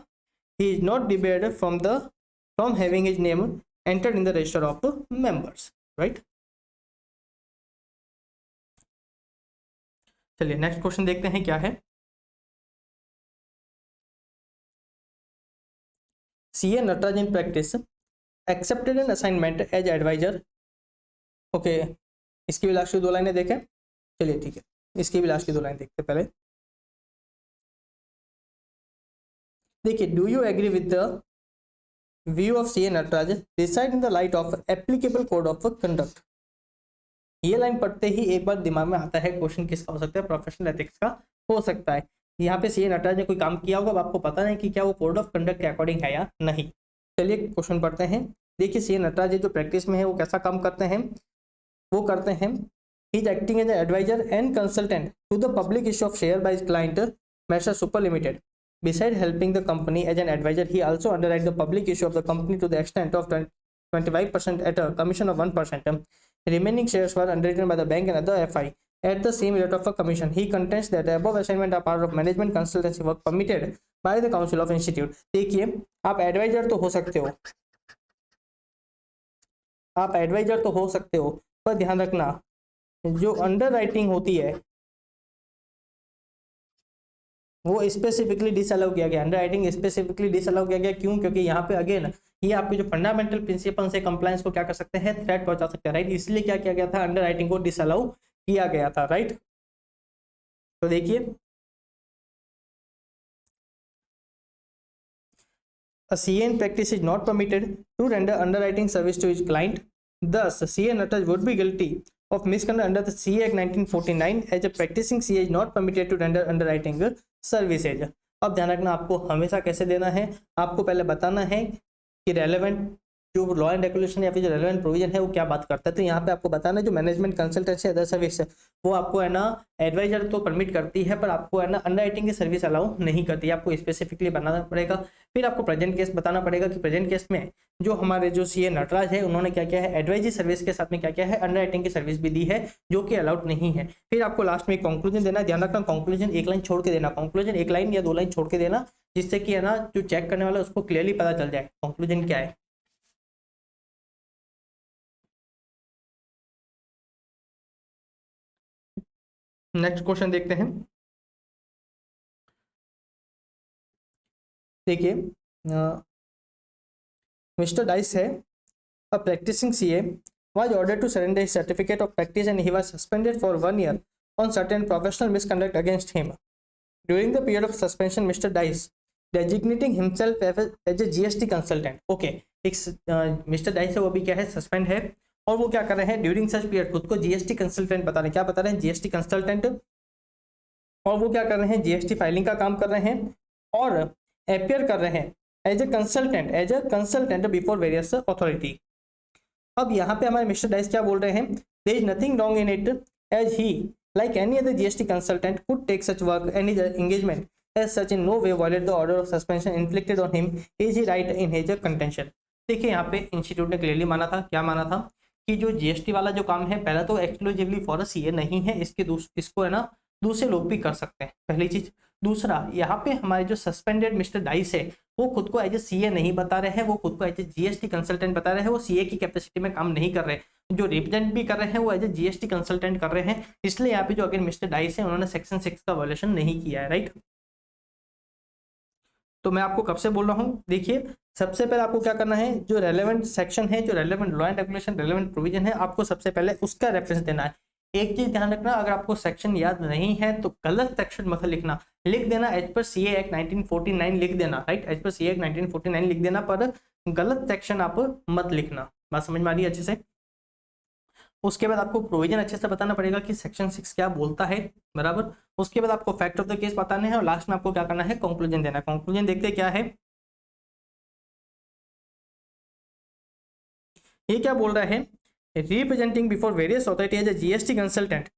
he is not debarred from having his name entered in the register of members, right. चलिए नेक्स्ट क्वेश्चन देखते हैं क्या है। CA Nataraj in practice accepted an assignment as adviser. Okay, इसकी भी लास्ट की 2 लाइनें देखें। चलिए ठीक है, इसकी भी लास्ट की 2 लाइन देखते पहले। देखिए, do you agree with the view of CA Natraj decide in the light of applicable code of conduct. ये लाइन पढ़ते ही एक बार दिमाग में आता है क्वेश्चन किसका हो सकता है, प्रोफेशनल एथिक्स का हो सकता है। यहाँ पे सीए नटराज ने कोई काम किया होगा, अब आपको पता नहीं कि क्या वो कोड ऑफ कंडक्ट के अकॉर्डिंग है या नहीं। चलिए क्वेश्चन पढ़ते हैं। देखिए सीए नटराज जो प्रैक्टिस में है वो कैसा काम करते हैं, वो करते हैं he is acting as adviser and consultant to the public issue of share by client Masher super limited. Beside helping the company as an advisor, he also underwrites the public issue of the company to the extent of 25% at a commission of 1%. Remaining shares were underwritten by the bank and other FI at the same rate of a commission. He contends that the above assignment are part of management consultancy work permitted by the Council of Institute. देखिए, आप adviser तो हो सकते हो, आप adviser तो हो सकते हो, पर ध्यान रखना जो अंडर राइटिंग होती है वो स्पेसिफिकली डिसअलाउ किया गया। अंडर राइटिंग स्पेसिफिकली डिसअलाउ किया गया, क्यों? क्योंकि यहाँ पे अगेन ये आपके जो फंडामेंटल प्रिंसिपल से कंप्लायंस को क्या कर सकते हैं, थ्रेट पहुंचा सकते हैं, राइट। इसलिए क्या किया गया था, अंडर राइटिंग को डिसअलाउ किया गया था, राइट। तो देखिए, a CA in practice is not permitted to render underwriting service to his client. Thus, CA Nataraj would be guilty of misconduct under the CA Act 1949 as a practicing CA is not permitted to render underwriting services। अब ध्यान रखना, आपको हमेशा कैसे देना है, आपको पहले बताना है कि रेलेवेंट जो लॉ एंड रेगुलेशन या फिर जो रेलेवेंट प्रोविजन है वो क्या बात करता है। तो यहाँ पे आपको बताना है जो मैनेजमेंट कंसल्टेंसी अदर सर्विस है वो आपको है ना एडवाइजर तो परमिट करती है, पर आपको है ना अंडरराइटिंग की सर्विस अलाउ नहीं करती है, आपको स्पेसिफिकली बनाना पड़ेगा। फिर आपको प्रेजेंट केस बताना पड़ेगा कि प्रेजेंट केस में जो हमारे जो सीए नटराज है उन्होंने क्या किया है, एडवाइजरी सर्विस के साथ में क्या किया है, अंडरराइटिंग की सर्विस भी दी है जो कि अलाउड नहीं है। फिर आपको लास्ट में कंक्लूजन देना, ध्यान रखना कंक्लूजन एक लाइन छोड़ के देना, कंक्लूजन एक लाइन या 2 लाइन छोड़ के देना, जिससे कि है ना जो चेक करने वाला उसको क्लियरली पता चल जाए कंक्लूजन क्या है। नेक्स्ट क्वेश्चन देखते हैं। देखिए मिस्टर डाइस है a practicing CA was ordered to surrender his certificate of practice and he was suspended for 1 year on certain professional misconduct against him. During the period of suspension, Mr. Dice designating himself as a GST consultant. Okay, एक mister dice है वो भी क्या है, suspend है, और वो क्या कर रहे हैं ड्यूरिंग सच पीरियड खुद को जीएसटी कंसल्टेंट बता रहे हैं। क्या बता रहे हैं, जीएसटी कंसल्टेंट। और वो क्या कर रहे हैं, जीएसटी फाइलिंग का काम कर रहे हैं और अपियर कर रहे हैं as a consultant before various authority. अब यहाँ पे हमारे मिस्टर डाइस क्या बोल रहे हैं, there is nothing wrong in it as he like any other GST consultant could take such work and his engagement as such in no way violate the order of suspension inflicted on him is he right in his contention. देखिए यहाँ पे institute ने clearly माना था, क्या माना था कि जो जीएसटी वाला जो काम है पहला तो एक्सक्लूसिवली फॉर सीए नहीं है, इसको है ना दूसरे लोग भी कर सकते हैं, पहली चीज। दूसरा, यहाँ पे हमारे जो सस्पेंडेड मिस्टर डाइस है वो खुद को एज ए सीए नहीं बता रहे हैं, वो खुद को एज ए जीएसटी कंसल्टेंट बता रहे हैं, वो सीए की कैपेसिटी में काम नहीं कर रहे, जो रिप्रेजेंट भी कर रहे हैं वो एज ए जीएसटी कंसल्टेंट कर रहे हैं। इसलिए यहाँ पे जो अगेन मिस्टर डाइस है उन्होंने सेक्शन 6 का वायलेशन नहीं किया है, राइट। तो मैं आपको कब से बोल रहा हूँ, देखिए सबसे पहले आपको क्या करना है, जो रेलेवेंट सेक्शन है, जो relevant law and regulation relevant provision है, आपको सबसे पहले उसका रेफरेंस देना है। एक चीज ध्यान रखना, अगर आपको सेक्शन याद नहीं है तो गलत सेक्शन मत लिखना, लिख देना एज पर सीए एक्ट 1949 लिख देना, राइट, एज पर सीए एक्ट 1949 लिख देना, पर गलत सेक्शन आप मत लिखना। बात समझ में आ रही है अच्छे से। उसके बाद आपको प्रोविजन अच्छे से बताना पड़ेगा कि सेक्शन 6 क्या बोलता है, बराबर। उसके बाद आपको फैक्ट ऑफ द केस बताने हैं और लास्ट में आपको क्या करना है, कंक्लूजन देना है। कंक्लूजन देखते क्या है, ये क्या बोल रहा है, representing before various authority as a GST consultant,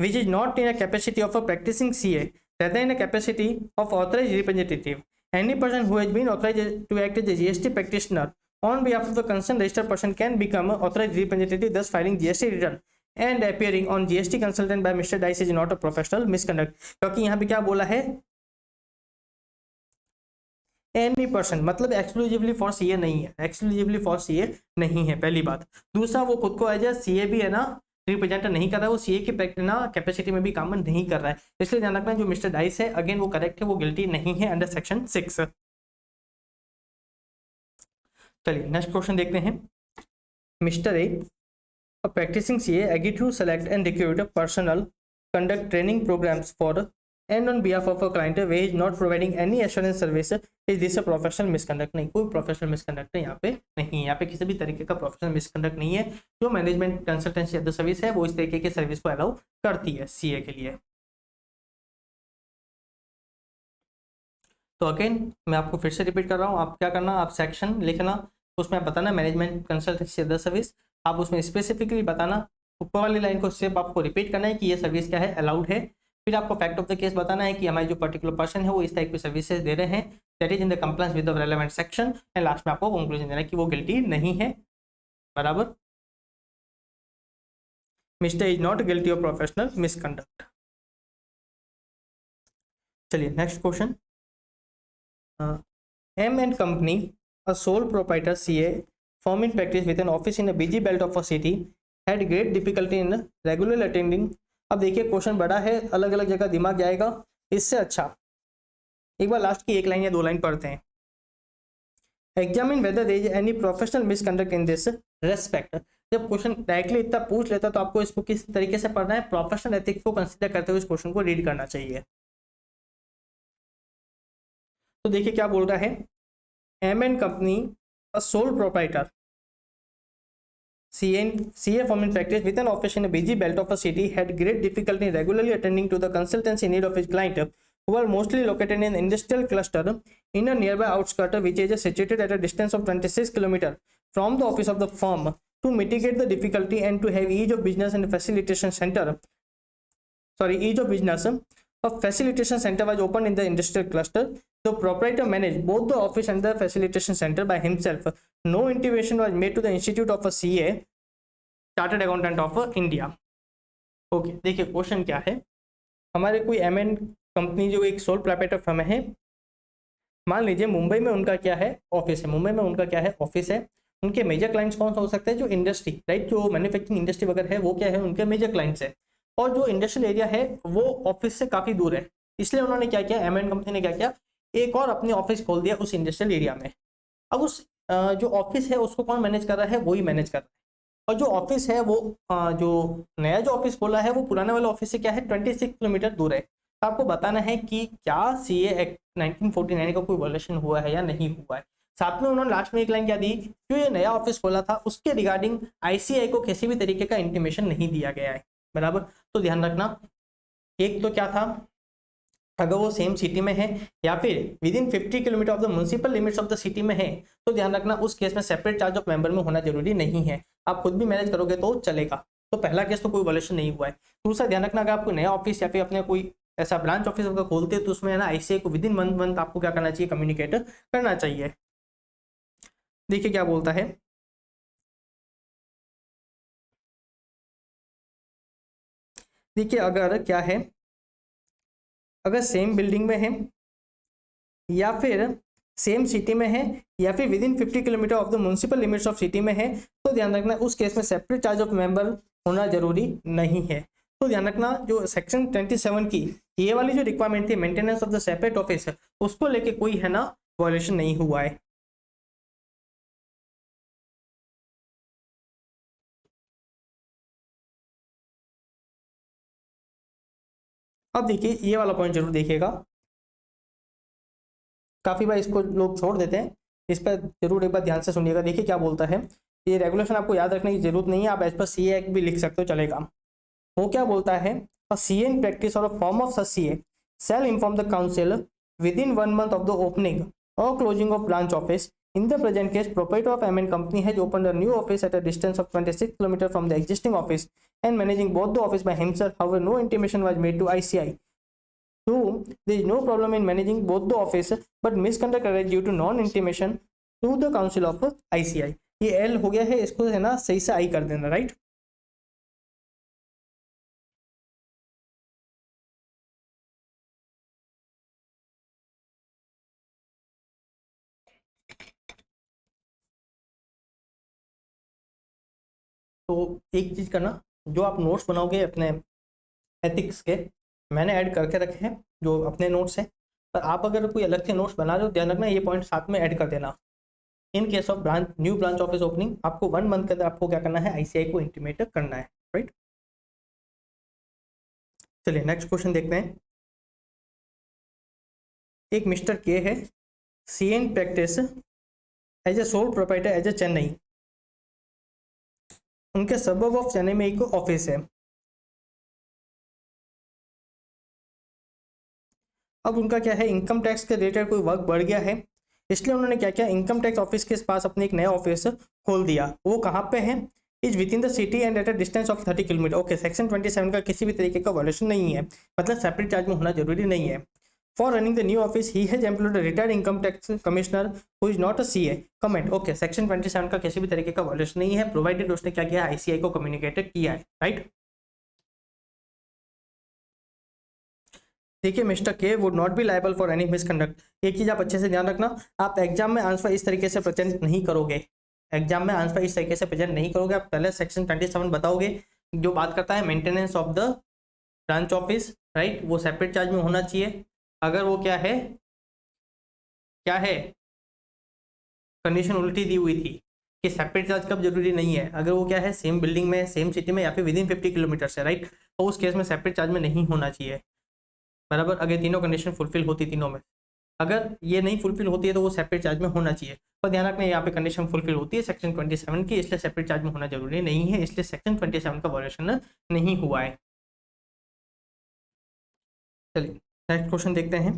which is not in a capacity of a practicing CA, rather in a capacity of authorized representative. Any person who has been authorized to act as a GST practitioner on behalf of the concerned registered person can become an authorized representative, thus filing GST return and appearing on GST consultant by Mr. Dice is not a professional misconduct। क्योंकि यहाँ पे क्या बोला है, any person, मतलब exclusively for CA नहीं है, exclusively for CA नहीं है, पहली बात। दूसरा, वो खुद को एज ए सीए भी है ना रिप्रेजेंट नहीं कर रहा है, वो सीए की ना कैपेसिटी में भी काम नहीं कर रहा है। इसलिए ध्यान रखना जो मिस्टर डाइस है अगेन वो करेक्ट है, वो गिल्टी नहीं है अंडर सेक्शन 6। चलिए नेक्स्ट क्वेश्चन देखते हैं। Mister A practising CA agree to select and recruit personal conduct training programmes for and on behalf of a client where is not providing any assurance service, is this a professional misconduct? नहीं, कोई professional misconduct यहाँ पे नहीं है, यहाँ पे किसी भी तरीके का प्रोफेशनल मिसकंडक्ट नहीं है। जो मैनेजमेंट कंसल्टेंसी अदर सर्विस है वो इस तरीके की सर्विस को अलाउ करती है सीए के लिए। तो अगेन मैं आपको फिर से रिपीट कर रहा हूँ, आप क्या करना, आप सेक्शन लिखना, उसमें आप बताना मैनेजमेंट कंसल्टेंसी अदर सर्विस, आप उसमें स्पेसिफिकली बताना, ऊपर वाली लाइन को सिर्फ आपको रिपीट करना है कि ये सर्विस क्या है, अलाउड है। फिर आपको फैक्ट ऑफ द केस बताना है कि हमारे जो पर्टिकुलर पर्सन है वो इस टाइप की सर्विसेज दे रहे हैं, that is in the compliance with the relevant section, and last में आपको कंक्लूजन देना है कि वो गिल्टी नहीं है, बराबर। Mister is not guilty of professional misconduct. चलिए next question. M and company a sole proprietor CA firm in practice with an office in a busy belt of a city had great difficulty in regular attending. अब देखिए question बड़ा है, अलग अलग जगह दिमाग जाएगा, इससे अच्छा एक बार लास्ट की 1 लाइन या 2 लाइन पढ़ते हैं। Examine whether there is any professional misconduct in this respect. जब क्वेश्चन डायरेक्टली इतना पूछ लेता तो आपको इसको किस तरीके से पढ़ना है, प्रोफेशनल एथिक्स को कंसीडर करते हुए इस क्वेश्चन को रीड करना चाहिए। तो देखिए क्या बोल रहा है, M and company a sole proprietor CA firm in practice with an office in a busy belt of a city had great difficulty in regularly attending to the consultancy need of his client, who are mostly located in an industrial cluster in a nearby outskirt which is situated at a distance of 26 km from the office of the firm. To mitigate the difficulty and to have ease of business and facilitation center, a facilitation center was opened in the industrial cluster. The proprietor managed both the office and the facilitation center by himself. No intimation was made to the Institute of a CA, chartered accountant of India. Okay, देखिए question क्या है, हमारे कोई MN company जो एक sole proprietor firm है, मान लीजिए मुंबई में उनका क्या है ऑफिस है, उनके मेजर क्लाइंट्स कौन सा हो सकता है, जो इंडस्ट्री, राइट, जो मैन्युफैक्चरिंग इंडस्ट्री वगैरह है वो क्या है, उनके मेजर क्लाइंट्स है, और जो इंडस्ट्रियल एरिया है वो ऑफिस से काफ़ी दूर है, इसलिए उन्होंने क्या किया, एमएन कंपनी ने क्या किया, एक और अपने ऑफिस खोल दिया उस इंडस्ट्रियल एरिया में। अब उस जो ऑफिस है उसको कौन मैनेज कर रहा है, वही मैनेज कर रहा है, और जो ऑफिस है वो जो नया जो ऑफिस खोला है वो पुराने वाले ऑफिस से क्या है 26 किलोमीटर दूर है। तो आपको बताना है कि क्या CA एक्ट 1949 का कोई वॉल्यूशन हुआ है या नहीं हुआ है। साथ में उन्होंने लास्ट में एक लाइन क्या दी, जो ये नया ऑफिस खोला था उसके रिगार्डिंग ICAI को किसी भी तरीके का इंटीमेशन नहीं दिया गया है, बराबर। तो ध्यान रखना, एक तो क्या था, अगर वो सेम सिटी में है या फिर with in 50 kilometre of the municipal limits of the city में है, तो ध्यान रखना उस केस में सेपरेट चार्ज ऑफ मेंबर में होना जरूरी नहीं है, आप खुद भी मैनेज करोगे तो चलेगा। तो पहला केस तो कोई वॉल्यूशन नहीं हुआ है। दूसरा ध्यान रखना, अगर आपको नया ऑफिस या फिर अपने कोई ऐसा ब्रांच ऑफिस अगर खोलते हैं तो उसमें है ना ICAI को विद इन 1 मंथ आपको क्या करना चाहिए, कम्युनिकेट करना चाहिए। देखिए क्या बोलता है, देखिए अगर क्या है, अगर सेम बिल्डिंग में है या फिर सेम सिटी में है या फिर with in 50 kilometre of the municipal limits of city में है, तो ध्यान रखना उस केस में सेपरेट चार्ज ऑफ मेंबर होना जरूरी नहीं है। तो ध्यान रखना जो सेक्शन 27 की ये वाली जो रिक्वायरमेंट थी maintenance of the separate office, उसको लेके कोई है ना वॉल्यूशन नहीं हुआ है। अब देखिए ये वाला पॉइंट जरूर देखिएगा, काफी बार इसको लोग छोड़ देते हैं, इस पर जरूर एक बार ध्यान से सुनिएगा। देखिए क्या बोलता है, ये रेगुलेशन आपको याद रखने की जरूरत नहीं है, आप एज पर CA एक्ट भी लिख सकते हो, चलेगा। वो क्या बोलता है, अ CA इन प्रैक्टिस और a form of such CA shall inform the council within 1 month of the opening or closing of branch office. In the present case, proprietor of MN company has opened a new office at a distance of 26 km from the existing office and managing both the office by himself. However, no intimation was made to ICAI. So, there is no problem in managing both the office, but misconduct arose due to non-intimation to the council of ICAI. ये L हो गया है, इसको है ना सही से I कर देना, राइट। तो एक चीज करना, जो आप नोट्स बनाओगे अपने एथिक्स के, मैंने ऐड करके रखे हैं जो अपने नोट्स हैं, पर आप अगर कोई अलग से नोट्स बना रहे हो ध्यान रखना ये पॉइंट साथ में ऐड कर देना। इन case of new branch office opening आपको 1 मंथ के अंदर आपको क्या करना है, ICAI को इंटीमेट करना है, राइट। चलिए नेक्स्ट क्वेश्चन देखते हैं। एक मिस्टर के है, CA in practice as a sole proprietor as a Chennai, उनके सबब ऑफ चेन्नई में एक ऑफिस है। अब उनका क्या है, इनकम टैक्स के रिलेटेड कोई वर्क बढ़ गया है, इसलिए उन्होंने क्या किया, इनकम टैक्स ऑफिस के पास अपने एक नया ऑफिस खोल दिया। वो कहाँ पे है, is with in the city and at a distance of 30 kilometre. Okay, section 27 का किसी भी तरीके का वॉल्यूशन नहीं है, मतलब सेपरेट चार्ज में होना जरूरी नहीं है। For running the new office he has employed retired income tax commissioner who is not a CA। Comment, okay, section 27 का किसी भी तरीके का वॉल्यूशन नहीं है, प्रोवाइडेड उसने क्या किया, ICAI को कम्युनिकेटेड किया है, राइट। देखिए मिस्टर के would not be liable for any misconduct. एक चीज आप अच्छे से ध्यान रखना, आप एग्जाम में आंसर इस तरीके से प्रेजेंट नहीं करोगे, एग्जाम में आंसर इस तरीके से प्रेजेंट नहीं करोगे। आप पहले सेक्शन 27 बताओगे जो बात करता है maintenance of the branch office, right, वो सेपरेट चार्ज में होना चाहिए। अगर वो क्या है कंडीशन उल्टी दी हुई थी कि सेपरेट चार्ज कब जरूरी नहीं है, अगर वो क्या है सेम बिल्डिंग में, सेम सिटी में या फिर विद इन 50 किलोमीटर से, राइट, तो उस केस में सेपरेट चार्ज में नहीं होना चाहिए, बराबर। अगर तीनों कंडीशन फुलफिल होती तीनों में, अगर ये नहीं फुलफिल होती है तो वो सेपरेट चार्ज में होना चाहिए। पर ध्यान रखना यहाँ पे कंडीशन फुलफिल होती है सेक्शन 27 की, इसलिए सेपरेट चार्ज में होना जरूरी नहीं है, इसलिए सेक्शन 27 का वॉल्यूशन नहीं हुआ है। चलिए नेक्स्ट क्वेश्चन देखते हैं।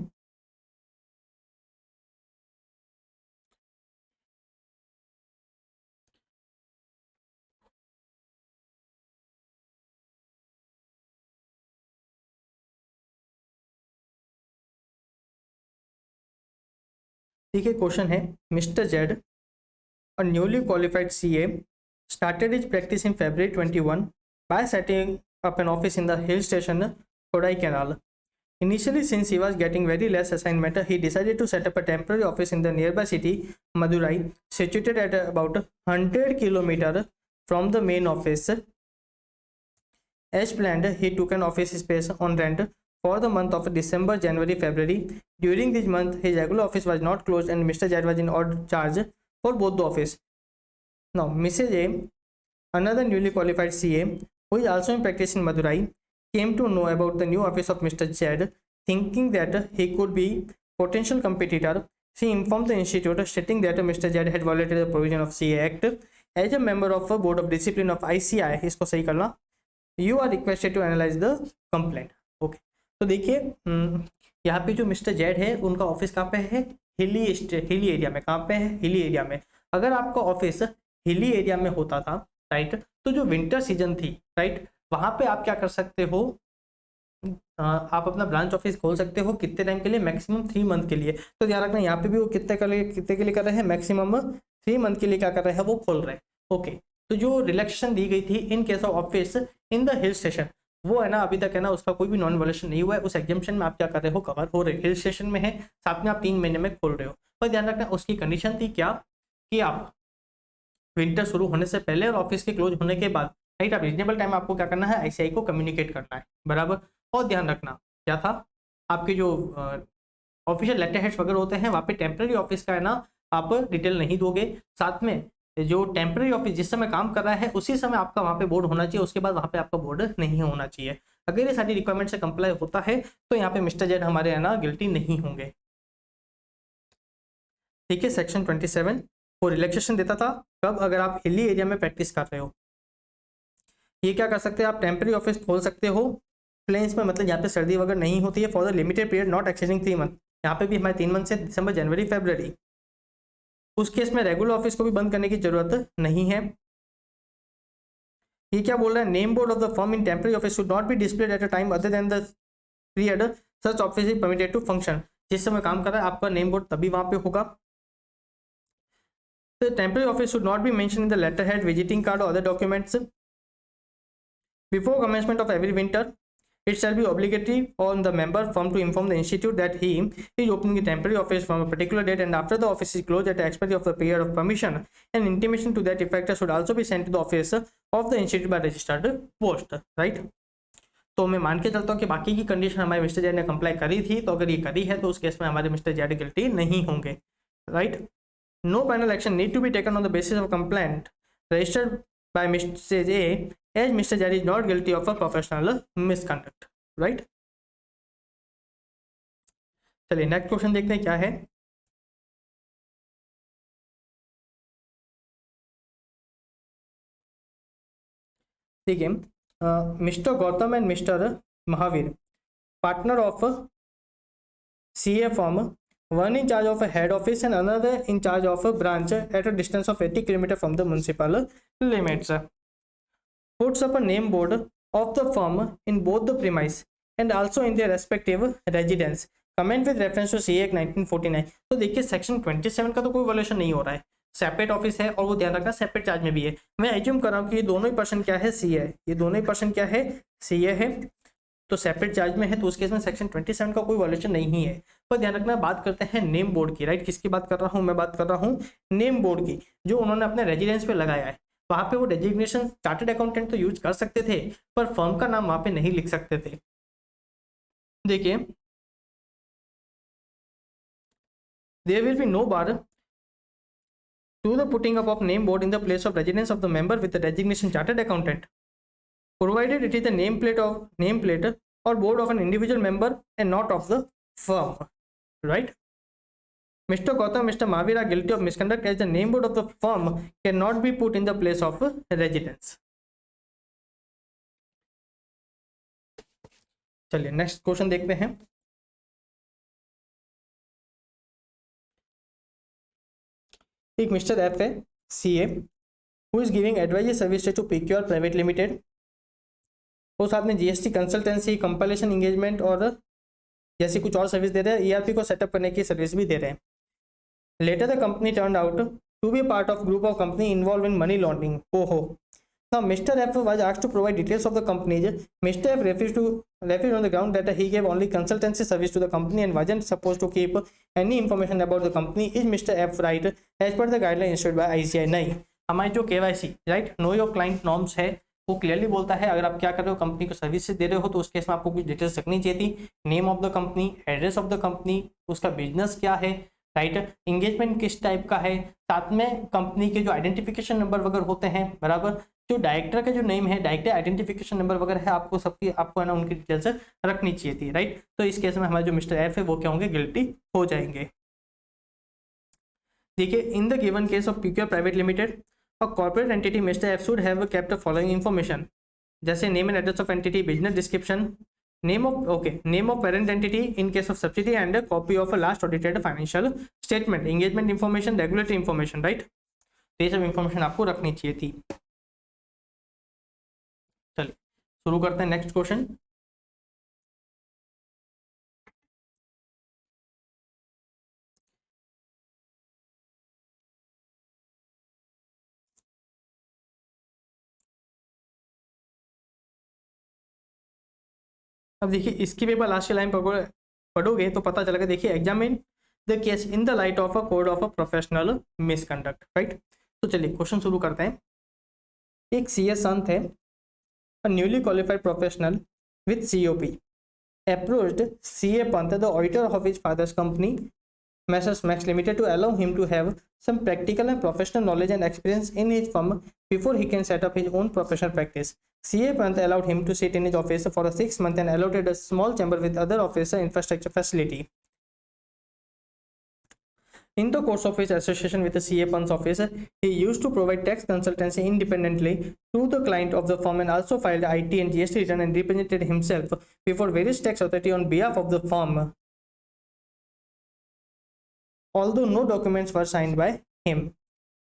ठीक है, क्वेश्चन है mister Z, a newly qualified CA, started his practice in February 21 by setting up an office in the hill station Kodaikanal. Initially, since he was getting very less assignment, he decided to set up a temporary office in the nearby city Madurai, situated at about 100 km from the main office. As planned, he took an office space on rent for the month of December, January, February. During this month, his regular office was not closed and Mr. Jad was in odd charge for both the office. Now, Mrs. A, another newly qualified CA, who is also in practice in Madurai, came to know about the new office of Mr. Jad, thinking that he could be potential competitor. She informed the institute, stating that Mr. Jad had violated the provision of CA Act. As a member of a board of discipline of ICI, इसको सही करना, you are requested to analyse the complaint. Okay, तो देखिए यहाँ पे जो mister Z है उनका ऑफिस कहाँ पे है, हिली एरिया में। कहाँ पे है, हिली एरिया में। अगर आपका ऑफिस हिली एरिया में होता था, राइट, तो जो विंटर सीजन थी, राइट, वहाँ पे आप क्या कर सकते हो, आप अपना ब्रांच ऑफिस खोल सकते हो। कितने टाइम के लिए, मैक्सिमम 3 मंथ के लिए। तो ध्यान रखना यहाँ पे भी वो कितने के लिए कर रहे हैं, मैक्सिमम 3 मंथ के लिए क्या कर रहे हैं, वो खोल रहे हैं। ओके, तो जो रिलैक्सेशन दी गई थी इन case of office in the hill station, वो है ना अभी तक है ना उसका कोई भी नॉन वॉल्यूशन नहीं हुआ है। उस एग्जाम्पशन में आप क्या कर रहे हो, कवर हो रहे, हिल स्टेशन में है, साथ में आप 3 महीने में खोल रहे हो। पर ध्यान रखना उसकी कंडीशन थी क्या, कि आप विंटर शुरू होने से पहले और ऑफिस के क्लोज होने के बाद, राइट, आप रीजनेबल टाइम आपको क्या करना है, आईसीआई को कम्युनिकेट करना है, बराबर। और ध्यान रखना क्या था, आपके जो ऑफिशियल लेटर हेड्स वगैरह होते हैं वहाँ पे टेम्प्रेरी ऑफिस का है ना आप डिटेल नहीं दोगे। साथ में जो टेम्प्रेरी ऑफिस जिस समय काम कर रहा है उसी समय आपका वहाँ पे बोर्ड होना चाहिए, उसके बाद वहाँ पे आपका बोर्ड नहीं होना चाहिए। अगर ये सारी रिक्वायरमेंट से कंप्लाई होता है तो यहाँ पे मिस्टर जेड हमारे है ना गिल्टी नहीं होंगे। ठीक है, सेक्शन 27 वो रिलैक्सेशन देता था कब, अगर आप हिली एरिया में प्रैक्टिस कर रहे हो। ये क्या कर सकते हैं, आप टेम्प्रेरी ऑफिस खोल सकते हो प्लेन्स में, मतलब यहाँ पे सर्दी वगैरह नहीं होती है, for the limited period not accessing 3 month. यहाँ पे भी हमारे 3 मंथ से दिसंबर, जनवरी, फरवरी। उस केस में रेगुलर ऑफिस को भी बंद करने की जरूरत नहीं है। ये क्या बोल रहा है, name board of the firm in temporary office should not be displayed at a time other than the period such office is permitted to function. जिस समय काम कर रहा है आपका नेम बोर्ड तभी वहां पे होगा। The temporary office should not be mentioned in the letterhead, visiting card or other documents. Before commencement of every winter, it shall be obligatory on the member firm to inform the institute that he is opening a temporary office from a particular date, and after the office is closed at the expiry of the period of permission, an intimation to that effect should also be sent to the office of the institute by registered post. Right? तो मैं मान के चलता हूँ कि बाकी की condition हमारे मिस्टर जेड ने कंप्लाई करी थी, तो अगर ये करी है तो उस केस में हमारे मिस्टर जेड गिल्टी नहीं होंगे। Right? No penal action need to be taken on the basis of complaint registered by Mr. A, as Mr. Jari is not guilty of a professional misconduct. Right? चलिए next question देखते हैं क्या है। ठीक है, mister Gautam and mister Mahavir, partner of CA firm, one in charge of a head office and another in charge of a branch at a distance of 80 km from the municipal limits, puts up a name board of the firm in both the premise and also in their respective residence, comment with reference to CA Act 1949। तो देखिए section 27 का तो कोई violation नहीं हो रहा है, separate office है और वो ध्यान रखना सेपरेट चार्ज में भी है। मैं एज्यूम कर रहा हूँ कि ये दोनों ही पर्सन क्या है, CA है, ये दोनों ही पर्सन क्या है, CA है, तो सेपरेट चार्ज में है, तो उस केस में सेक्शन 27 का कोई वॉल्यूशन नहीं है। पर ध्यान रखना बात करते हैं नेम बोर्ड की। राइट, किसकी बात कर रहा हूँ मैं, बात कर रहा हूँ नेम बोर्ड की, जो उन्होंने अपने रेजिडेंस पे लगाया है। वहां पे वो डेजिग्नेशन चार्टर्ड अकाउंटेंट तो यूज कर सकते थे पर फर्म का नाम वहां पे नहीं लिख सकते थे। देखिए, there will be no bar to the putting up of name board in the place of residence of the member with the designation chartered accountant, provided it is the nameplate or board of an individual member and not of the firm। right? Mr. Gautam, Mr. Mahavir are guilty of misconduct as the name board of the firm cannot be put in the place of residence. चलिए next question देखते हैं। एक mister F है CA who is giving advisory services to PQR private limited, वो साथ में GST consultancy, compilation engagement और जैसी कुछ और सर्विस दे रहे हैं, ईआरपी को सेटअप करने की सर्विस भी दे रहे हैं। Later the company turned out to be part of group of company involve in money laundering. ओहो। Now, Mr. F was asked to provide details of the company. Mr. F refused on the ground that he gave only consultancy service to the company and wasn't supposed to keep any information about the company. Is Mr. F right as per the guideline issued by ICAI? नहीं, हमारी जो KYC right know your client norms है वो clearly बोलता है अगर आप क्या कर रहे हो, कंपनी को सर्विसेज दे रहे हो तो उस केस में आपको कुछ डिटेल्स रखनी चाहिए थी। Name of the company, address of the company, उसका बिजनेस क्या है, राइट, एंगेजमेंट किस टाइप का है, साथ में कंपनी के जो आइडेंटिफिकेशन नंबर वगैरह होते हैं, बराबर, जो डायरेक्टर का जो नेम है, डायरेक्टर आइडेंटिफिकेशन नंबर वगैरह है, आपको सबकी आपको है ना उनकी डिटेल्स रखनी चाहिए थी, राइट। तो इस केस में हमारे जो मिस्टर एफ है वो क्या होंगे, गिल्टी हो जाएंगे। देखिए, in the given case of PQR private limited a corporate entity, mister F should have kept the following information, जैसे name and address of entity, business description, name of parent entity in case of subsidy and copy of last audited financial statement, engagement information, regulatory information, right. तो ये सब information आपको रखनी चाहिए थी। चलिए शुरू करते हैं नेक्स्ट क्वेश्चन। अब देखिए इसकी पेपर लास्ट लाइन पढ़ोगे तो पता चलेगा। देखिए, examine the case in the light of a code of a professional misconduct, right. तो चलिए क्वेश्चन शुरू करते हैं। एक सीए संत है, a newly qualified professional with COP approached CA Pant, the auditor of his father's company, Messrs Max Limited, to allow him to have some practical and professional knowledge and experience in his firm before he can set up his own professional practice. CA Pant allowed him to sit in his office for 6 months and allotted a small chamber with other office infrastructure facility. In the course of his association with the CA Pant's office, he used to provide tax consultancy independently to the client of the firm and also filed IT and GST return and represented himself before various tax authority on behalf of the firm, although no documents were signed by him.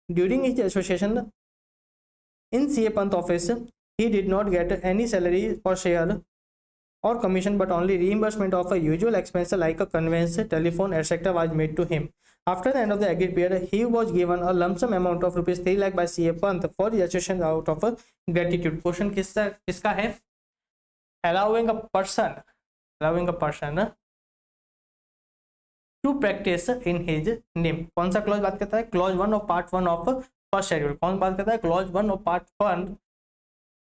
During his association in CA Pant office, he did not get any salary or share or commission, but only reimbursement of a usual expense like a conveyance, telephone, etc. was made to him. After the end of the agreed period, he was given a lump sum amount of rupees 3 lakh by CA Pant for the association out of gratitude. Question किसका है? Allowing a person to practice in his name. कौन सा clause बात करता है? Clause 1 of part 1 of first schedule. कौन बात करता है? Clause 1 of part 1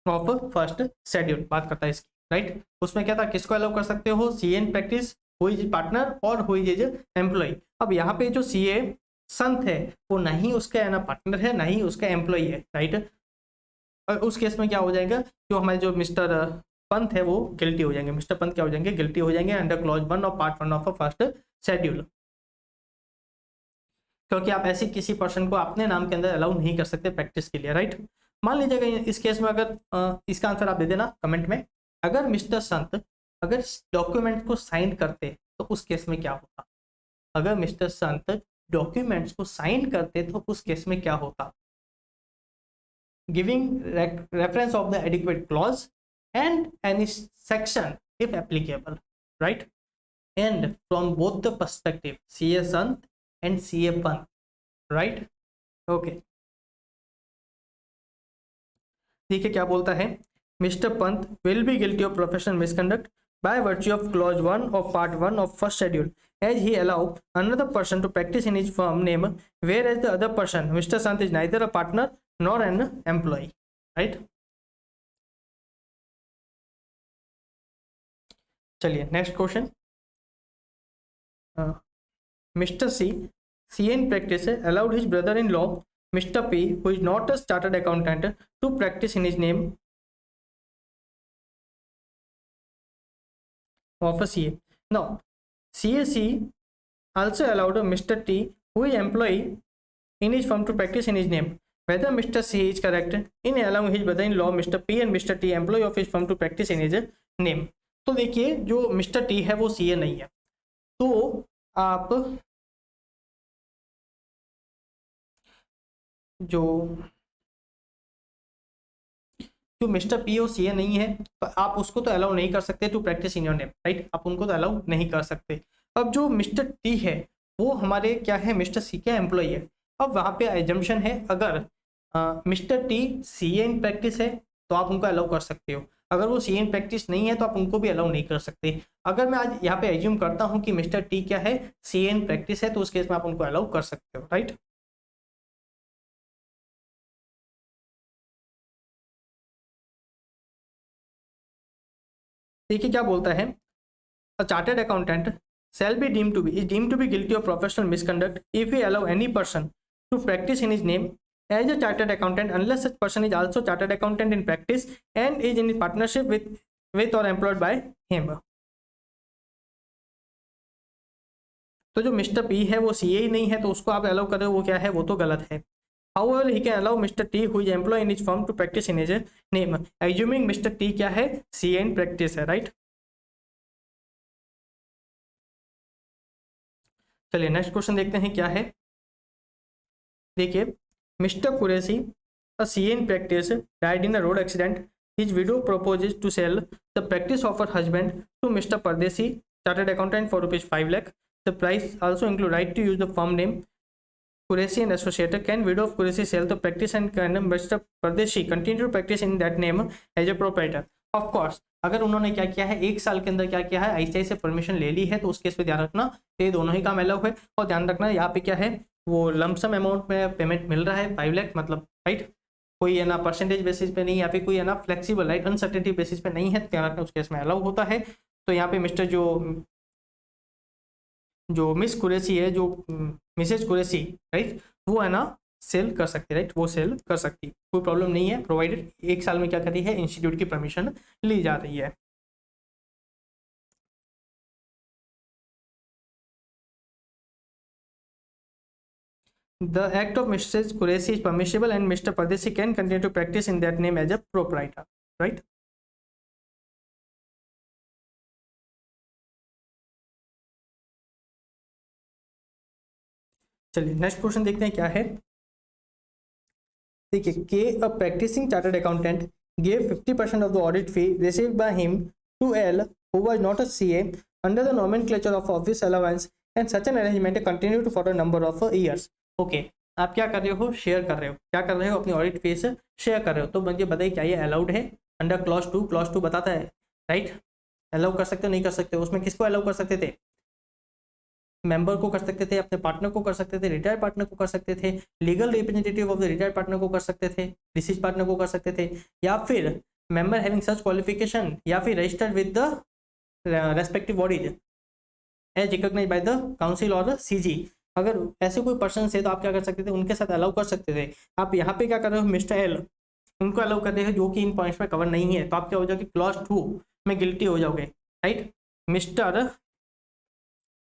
of first schedule बात करता है इसकी, राइट। उसमें क्या था, किसको अलाउ कर सकते हो? CA in practice, who is partner और हु इज एम्प्लॉय। अब यहाँ पे जो सीए संत है वो ना ही उसका है ना पार्टनर है, ना ही उसका एम्प्लॉय है, राइट। और उस केस में क्या हो जाएगा, जो हमारे जो मिस्टर पंत है वो गिल्टी हो जाएंगे। मिस्टर पंत क्या हो जाएंगे? गिल्टी हो जाएंगे under clause 1 of part 1 of first schedule, क्योंकि आप ऐसी किसी पर्सन को अपने नाम के अंदर अलाउ नहीं कर सकते प्रैक्टिस के लिए, राइट। मान लीजिएगा इस केस में अगर इसका आंसर आप दे देना कमेंट में, अगर मिस्टर संत अगर डॉक्यूमेंट को साइन करते तो उस केस में क्या होता? अगर मिस्टर संत डॉक्यूमेंट्स को साइन करते तो उस केस में क्या होता? Giving reference of the adequate clause and any section if applicable, right, and from both the perspective CA Sant and CA Pant, right. Okay, देखिए क्या बोलता है, mister Pant will be guilty of professional misconduct by virtue of clause 1 of part 1 of first schedule, as he allowed another person to practice in his firm name, whereas the other person, Mr. Sant, is neither a partner nor an employee, right. चलिए next question. Mr. C, CA in practice, allowed his brother-in-law, Mr. P, who is not a chartered accountant, to practice in his name of a CA. Now, CAC also allowed Mr. T, who is employee in his firm, to practice in his name. Whether Mr. C is correct in allowing his brother-in-law Mr. P and Mr. T, employee of his firm, to practice in his name. तो देखिए जो mister T है वो CA नहीं है, तो आप जो जो मिस्टर पी और सीए नहीं है तो आप उसको तो अलाउ नहीं कर सकते to practise in your name, right, आप उनको तो अलाउ नहीं कर सकते। अब जो मिस्टर टी है वो हमारे क्या है, मिस्टर सी का एम्प्लॉय है। अब वहाँ पे एजम्पशन है अगर mister T CA in practice है तो आप उनको अलाउ कर सकते हो, अगर वो सीए इन प्रैक्टिस नहीं है तो आप उनको भी अलाउ नहीं कर सकते। अगर मैं आज यहाँ पे एज्यूम करता हूँ कि मिस्टर टी क्या है, सीए इन प्रैक्टिस है, तो उस केस में आप उनको अलाउ कर सकते हो, राइट। देखिए क्या बोलता है, a chartered accountant shall be deemed to be guilty of professional misconduct if he allow any person to practice in his name as a chartered accountant unless such person is also chartered accountant in practice and is in partnership with or employed by him। तो जो mister P है वो CA ही नहीं है तो उसको आप allow कर रहे हो, वो क्या है, वो तो गलत है। However, he can allow Mr. T, who is employed in his firm, to practice in his name, assuming Mr. T क्या है, CA in practice है, राइट। चलिए नेक्स्ट क्वेश्चन देखते हैं क्या है। देखिए, mister Qureshi, a CA in practice, died in a road accident. His widow proposes to sell the practice of her husband to Mr. Pardesi, chartered accountant, for ₹5 lakh. The price also include right to use the firm name Qureshi and Associated. Can widow of Qureshi sell the practice and can Mr. Pardeshi continue to practice in that name as a proprietor? Of course, अगर उन्होंने क्या किया है, 1 साल के अंदर क्या किया है, आईसीआई से परमिशन ले ली है, तो उस केस पे ध्यान रखना ये दोनों ही काम अलाउ है। और ध्यान रखना यहाँ पे क्या है, वो लमसम अमाउंट में पेमेंट मिल रहा है 5 लाख, मतलब राइट, कोई है ना परसेंटेज बेसिस पे नहीं, या फिर कोई है ना फ्लेक्सिबल राइट अनसर्टेनिटी बेसिस पे नहीं है, तो ध्यान रखना उस केस में अलाउ होता है। तो यहाँ पे मिस्टर जो मिस कुरैशी है, जो मिसेज कुरैशी, राइट, वो है ना सेल कर सकती है, राइट, वो सेल कर सकती, कोई प्रॉब्लम नहीं है, प्रोवाइडेड 1 साल में क्या कर रही है, इंस्टीट्यूट की परमिशन ली जा रही है। The act of Mrs. Qureshi is permissible and Mr. Pardesi can continue to practice in that name as a proprietor, right? चलिए नेक्स्ट क्वेश्चन देखते हैं क्या है। देखिए, K a practising chartered accountant gave 50% of the audit fee received by him to L, who was not a CA, under the nomenclature of office allowance, and such an arrangement continued for a number of years. Okay, आप क्या कर रहे हो, share कर रहे हो, क्या कर रहे हो, अपनी ऑडिट फीस शेयर कर रहे हो। तो मुझे बताइए क्या ये अलाउड है अंडर क्लॉज 2? क्लॉज 2 बताता है, राइट, अलाउ कर सकते हो नहीं कर सकते हो। उसमें किसको अलाउ कर सकते थे, मेंबर को कर सकते थे, अपने पार्टनर को कर सकते थे, रिटायर्ड पार्टनर को कर सकते थे, legal representative of the retired partner को कर सकते थे, डिसीज पार्टनर को कर सकते थे, या फिर मेंबर हैविंग सच क्वालिफिकेशन, या फिर registered with the respective bodies as recognised by the council और सीजी। अगर ऐसे कोई पर्सन है तो आप क्या कर सकते थे, उनके साथ अलाउ कर सकते थे। आप यहाँ पे क्या कर रहे हो, मिस्टर एल उनको अलाउ कर रहे हो जो कि इन पॉइंट्स में कवर नहीं है, तो आप क्या हो जाओगे, क्लॉज 2 में गिल्टी हो जाओगे, right. Mister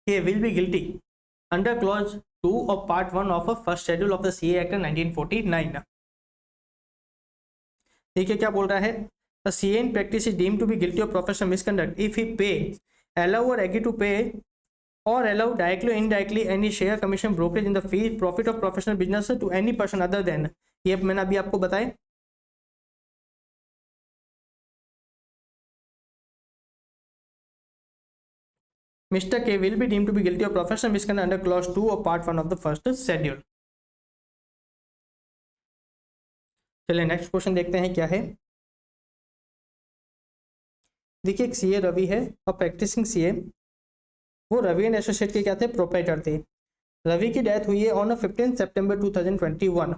he will be guilty under clause 2 of part 1 of a first schedule of the CA Act 1949। देखिए क्या बोल रहा है, a CA in practice is deemed to be guilty of professional misconduct if he pay, allow or agree to pay or allow directly or indirectly any share, commission, brokerage in the fee, profit of professional business to any person other than, ये मैंने अभी आपको बताया। Mr. K will be deemed to be guilty of professional misconduct under clause 2 of part 1 of the first schedule। चलिए next question देखते हैं क्या है। देखिए, एक सीए रवि है और प्रैक्टिसिंग सीए, वो रवि एंड एसोसिएट के क्या थे, प्रोप्राइटर थे। रवि की डेथ हुई है ऑन 15 सितंबर 2021।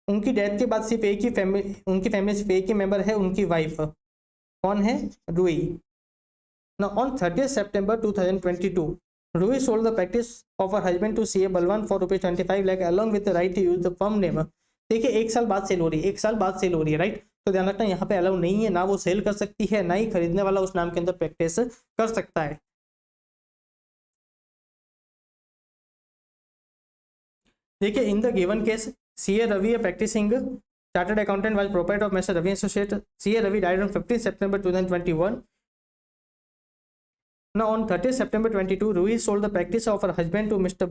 उनकी डेथ के बाद सिर्फ एक ही फैमिली, उनकी फैमिली सिर्फ एक ही मेंबर है, उनकी वाइफ कौन है, Ruhi. Now on 30th September 2022, Ruhi sold the practice of her husband to CA Balwan for ₹25 lakh along with the right to use the firm name। देखिए 1 साल बाद सेल हो रही है, 1 साल बाद सेल हो रही है, राइट। तो ध्यान रखना यहाँ पे अलाउ नहीं है, ना वो सेल कर सकती है, ना ही खरीदने वाला उस नाम के अंदर प्रैक्टिस कर सकता है। देखिए in the given case CA Ravi practising chartered accountant while proprietor of mister Ravi associate, CA Ravi died on 15 September 2021. Now on 30 September 22, Rui sold the practice of her husband to Mr.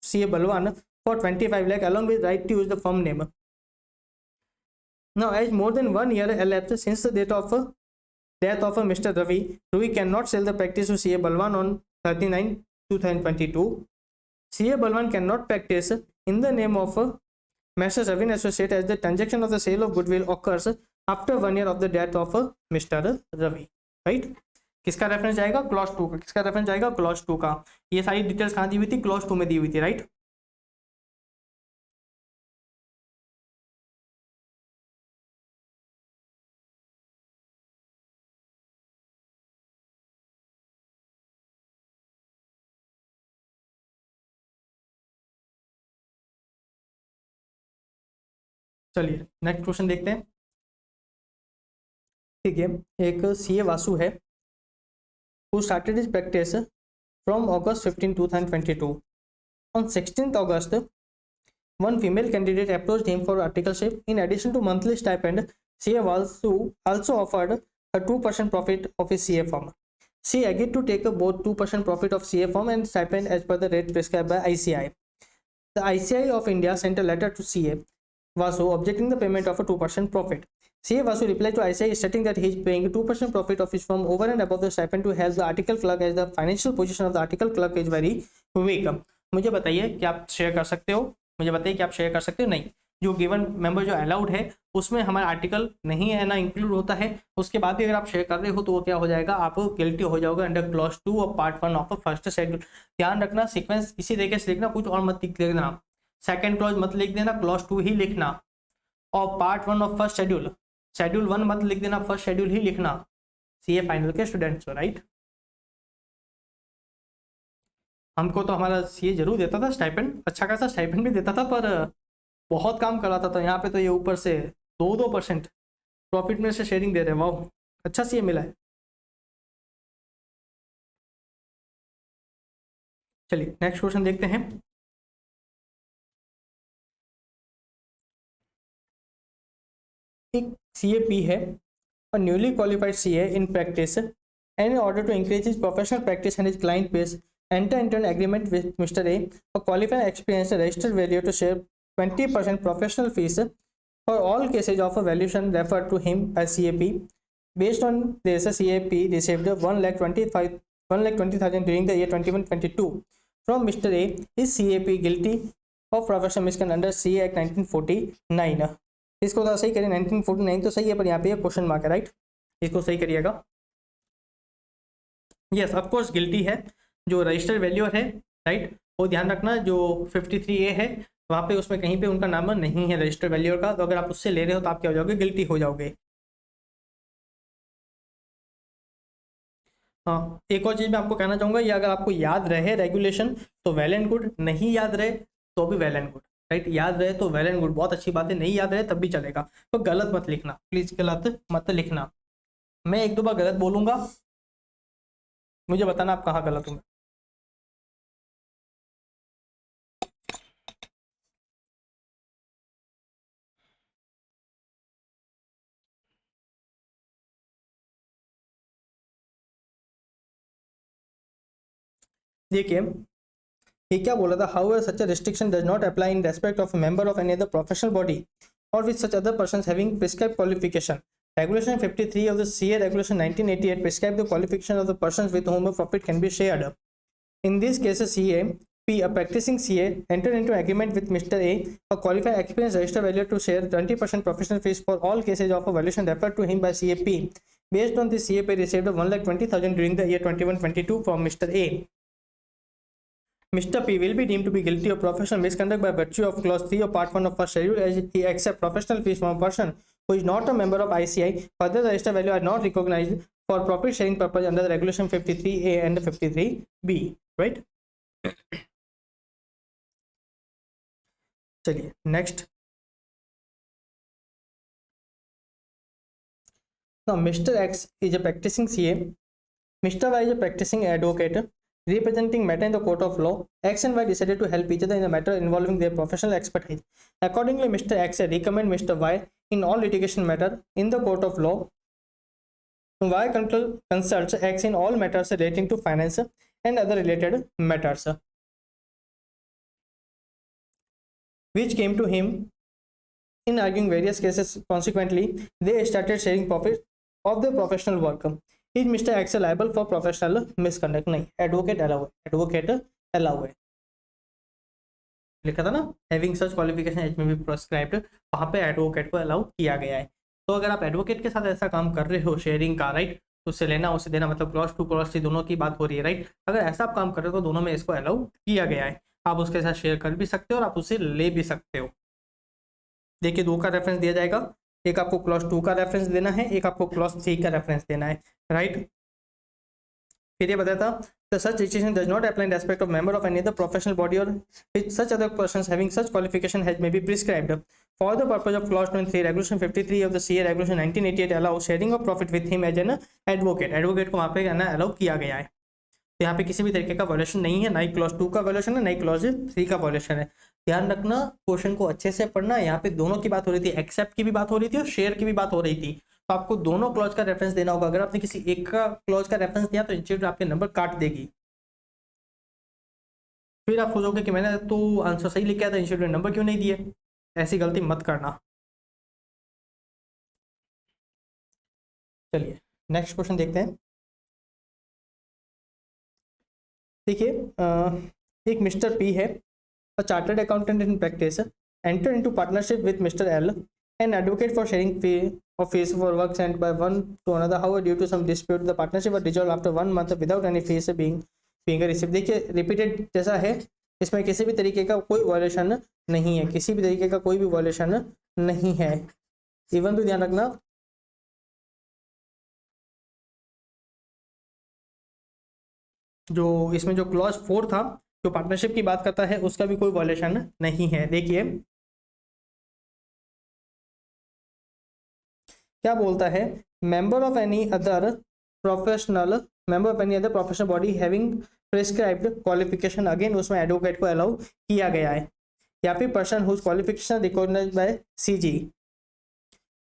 C. A. Balwan for 25 lakh along with right to use the firm name. Now as more than 1 year elapsed since the death of Mr. Ravi, Rui cannot sell the practice to C. A. Balwan on 39 2022. C. A. Balwan cannot practice in the name of Mr. Ravi Associate as the transaction of the sale of goodwill occurs after 1 year of the death of Mr. Ravi. Right? किसका reference जाएगा? Clause 2 का. किसका reference जाएगा? Clause 2 का. ये सारी details कहाँ दी हुई थी? क्लॉज 2 में दी हुई थी. राइट. चलिए नेक्स्ट क्वेश्चन देखते हैं. ठीक है, एक सीए वासु है who started his practice from August 15, 2022. On 16th August, one female candidate approached him for articleship. In addition to monthly stipend, CA Vasu also offered a 2% profit of his CA firm. She agreed to take both 2% profit of CA firm and stipend as per the rate prescribed by ICI. The ICI of India sent a letter to CA Vasu objecting the payment of a 2% profit. CA Vasu replied to ICI stating that he is paying 2% profit of his firm over and above the stipend to help the article clerk as the financial position of the article clerk is very weak. मुझे बताइए कि आप share कर सकते हो. मुझे बताइए कि आप शेयर कर सकते हो. नहीं, जो गिवन मेंबर जो अलाउड है उसमें हमारा आर्टिकल नहीं है ना, इंक्लूड होता है. उसके बाद भी अगर आप शेयर कर रहे हो तो वो क्या हो जाएगा? आप गिल्टी हो जाओगे अंडर क्लॉज 2 और पार्ट 1 ऑफ फर्स्ट शेड्यूल. ध्यान रखना, सीक्वेंस इसी तरीके से लिखना, कुछ और मत लिख देना. सेकंड क्लॉज मत लिख देना, क्लॉज 2 ही लिखना. और part 1 of first schedule, schedule 1 मत लिख देना, फर्स्ट शेड्यूल ही लिखना. सीए फाइनल के स्टूडेंट्स हो. राइट. हमको तो हमारा सीए जरूर देता था स्टाइपेंड, अच्छा खासा स्टाइपेंड भी देता था, पर बहुत काम कराता था. यहाँ पे तो ये ऊपर से 2% प्रॉफिट में से शेयरिंग दे रहे हैं. वाह, अच्छा सीए मिला है. चलिए नेक्स्ट क्वेश्चन देखते हैं. एक CAP है, a newly qualified CA in practice, and in order to increase his professional practice and his client base, enter into an agreement with Mr. A, a qualified experienced registered valuer, to share 20% professional fees for all cases of a valuation referred to him by CAP. Based on this, CAP received 1,20,000 during the year 21-22 from Mr. A. Is CAP guilty of professional misconduct under CA Act 1949? इसको तो सही करिए. 1949 तो सही है, पर यहाँ पे क्वेश्चन मार्क है. राइट, इसको सही करिएगा. यस, ऑफ कोर्स गिल्टी है. जो रजिस्टर्ड वैल्यूअर है, राइट, वो ध्यान रखना. जो 53A है वहाँ पे उसमें कहीं पे उनका नाम नहीं है रजिस्टर्ड वैल्यूअर का, तो अगर आप उससे ले रहे हो तो आप क्या हो जाओगे? गिल्टी हो जाओगे. हाँ, एक और चीज़ मैं आपको कहना चाहूँगा, ये अगर आपको याद रहे रेगुलेशन तो वेल एंड गुड, नहीं याद रहे तो भी वेल एंड गुड. राइट, याद रहे तो वेल एंड गुड, बहुत अच्छी बात है. नहीं याद रहे तब भी चलेगा. तो गलत मत लिखना प्लीज, गलत मत लिखना. मैं एक दो बार गलत बोलूंगा, मुझे बताना आप कहाँ गलत हूँ. देखिए ये क्या बोला था? How such a restriction does not apply in respect of member of any other professional body or with such other persons having prescribed qualification. Regulation 53 of the CA Regulation 1988 prescribe the qualification of the persons with whom a profit can be shared. In these cases, CAP, a practicing CA, entered into agreement with Mr. A, a qualified experienced registered valuer, to share 20% professional fees for all cases of a valuation referred to him by CAP. Based on this, CAP received 1,20,000 during the year 21-22 from Mr. A. Mr. P will be deemed to be guilty of professional misconduct by virtue of Clause 3 of Part 1 of First Schedule, as he accepts professional fees from a person who is not a member of ICI. Further, the registered value are not recognized for profit sharing purpose under the Regulation 53A and 53B. Right? चलिए next. Now, Mr. X is a practicing CA. Mr. Y is a practicing advocate. representing matter in the court of law. X and Y decided to help each other in a matter involving their professional expertise. Accordingly, Mr. X recommend Mr. Y in all litigation matter in the court of law. Y consults X in all matters relating to finance and other related matters, which came to him in arguing various cases. Consequently, they started sharing profit of their professional work. Is Mr. X liable for professional misconduct? नहीं, advocate allow है, advocate allow है, लिखा था ना, having such qualification as में भी prescribed, वहां पे एडवोकेट को अलाउ किया गया है। तो अगर आप एडवोकेट के साथ ऐसा काम कर रहे हो शेयरिंग का, राइट, उससे लेना उससे देना, मतलब क्लॉज 2 क्लॉज 3 दोनों की बात हो रही है, राइट, अगर ऐसा आप काम कर रहे हो तो दोनों में इसको अलाउ किया गया है। आप उसके साथ शेयर कर भी सकते हो और आप उससे ले भी सकते हो। देखिए 2 का रेफरेंस दिया जाएगा, एक आपको क्लॉज 2 का रेफरेंस देना है, एक आपको क्लॉज 3 का रेफरेंस देना है, राइट। फिर ये बताता the such decision does not apply in respect of member of any other professional body or which such other persons having such qualification has may be prescribed. For the purpose of clause 23 regulation 53 of the CA regulation 1988 allows sharing of profit with him as an advocate. Advocate को वहाँ पे allow किया गया है। तो यहाँ पे किसी भी तरीके का वॉल्यूशन नहीं है, ना ही क्लॉज 2 का वॉल्यूशन है, ना ही क्लॉज 3 का वॉल्यूशन है। ध्यान रखना, क्वेश्चन को अच्छे से पढ़ना। यहाँ पे दोनों की बात हो रही थी, एक्सेप्ट की भी बात हो रही थी और शेयर की भी बात हो रही थी, तो आपको दोनों क्लॉज का रेफरेंस देना होगा। अगर आपने किसी एक का क्लॉज का रेफरेंस दिया तो इंस्टीट्यूट आपके नंबर काट देगी। फिर आप सोचोगे कि मैंने तो आंसर सही लिखा था, इंस्टीट्यूट ने नंबर क्यों नहीं दिए। ऐसी गलती मत करना। चलिए नेक्स्ट क्वेश्चन देखते हैं। देखिए एक मिस्टर पी है, अ chartered accountant in practice, enter into partnership with mister L, an advocate for sharing fee of fees for work sent by one to another. However, due to some dispute, the partnership was dissolved after 1 month without any fees being received. देखिए repeated जैसा है, इसमें किसी भी तरीके का कोई violation नहीं है, किसी भी तरीके का कोई भी वॉल्यूशन नहीं है। इवन तो ध्यान रखना, जो इसमें जो क्लॉज 4 था जो पार्टनरशिप की बात करता है उसका भी कोई वॉल्यूशन नहीं है। देखिए क्या बोलता है, member of any other professional body having prescribed qualification, again उसमें एडवोकेट को अलाउ किया गया है, या फिर person whose qualification recognised by CG.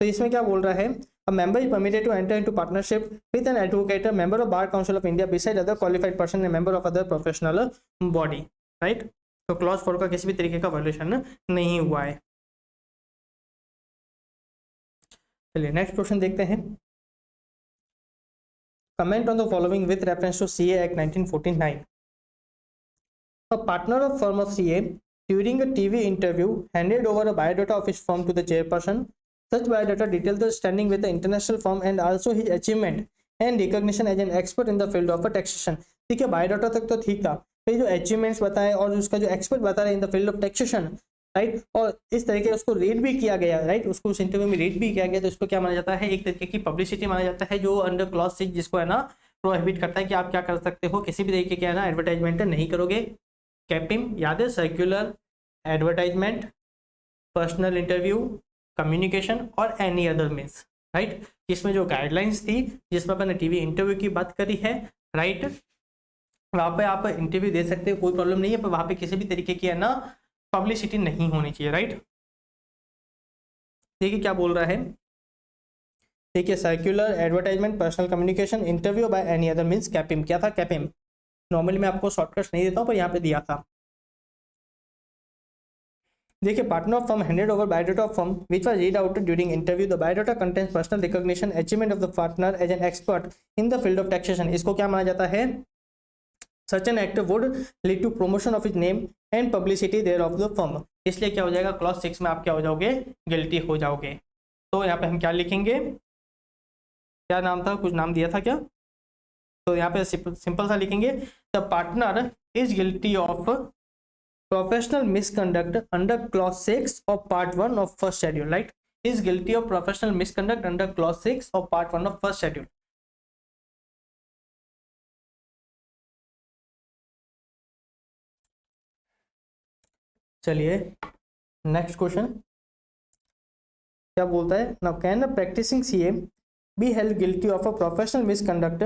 तो इसमें क्या बोल रहा है, a member is permitted to enter into partnership with an advocate, member of bar council of India beside other qualified person and member of other professional body, right. तो clause 4 का किसी भी तरीके का वॉल्यूशन नहीं हुआ है। चलिए नेक्स्ट क्वेश्चन देखते हैं। Comment on the following with reference to CA act 1949। A partner of firm of CA during a TV interview handed over a biodata of his firm to the chairperson. Such biodata details the standing with the international firm and also his achievement and recognition as an expert in the field of taxation। ठीक है, biodata तक तो ठीक था, फिर जो achievements बताए और उसका जो एक्सपर्ट बता रहे इन the field of taxation, right, और इस तरीके उसको रेट भी किया गया, राइट, उसको उस इंटरव्यू में रेट भी किया गया, तो इसको क्या माना जाता है, एक तरीके की पब्लिसिटी माना जाता है, जो अंडर क्लॉज 6 जिसको है ना प्रोहिबिट करता है कि आप क्या कर सकते हो, किसी भी तरीके का ना एडवर्टाइजमेंट नहीं करोगे। कैपिम याद है, circular, advertisement, personal interview, communication और एनी अदर मीन्स, राइट। इसमें जो गाइडलाइंस थी जिसमें अपन ने टीवी इंटरव्यू की बात करी है, राइट, वहाँ पे आप इंटरव्यू दे सकते हो, कोई प्रॉब्लम नहीं है, पर वहाँ पे किसी भी तरीके की है ना पब्लिसिटी नहीं होनी चाहिए, राइट। देखिए क्या बोल रहा है, देखिए circular, advertisement, personal communication, interview by any other means कैपिम। क्या था कैपिम, नॉर्मली मैं आपको शॉर्टकट्स नहीं देता हूँ पर यहाँ पे दिया था। देखिए partner of firm handed over biodata of firm which was read out during interview. The biodata contains personal recognition achievement of the partner as an expert in the field of taxation. इसको क्या माना जाता है, such an act would lead to promotion of his name and publicity there of the firm. इसलिए क्या हो जाएगा, clause 6 में आप क्या हो जाओगे, गिल्टी हो जाओगे। तो यहाँ पे हम क्या लिखेंगे, क्या नाम था, कुछ नाम दिया था क्या, तो यहाँ पे सिंपल सा लिखेंगे, the partner is guilty of professional misconduct under clause 6 of part 1 of first schedule, right, is guilty of professional misconduct under clause 6 of part 1 of first schedule। चलिए नेक्स्ट क्वेश्चन क्या बोलता है, now can a practising CA be held guilty of a professional misconduct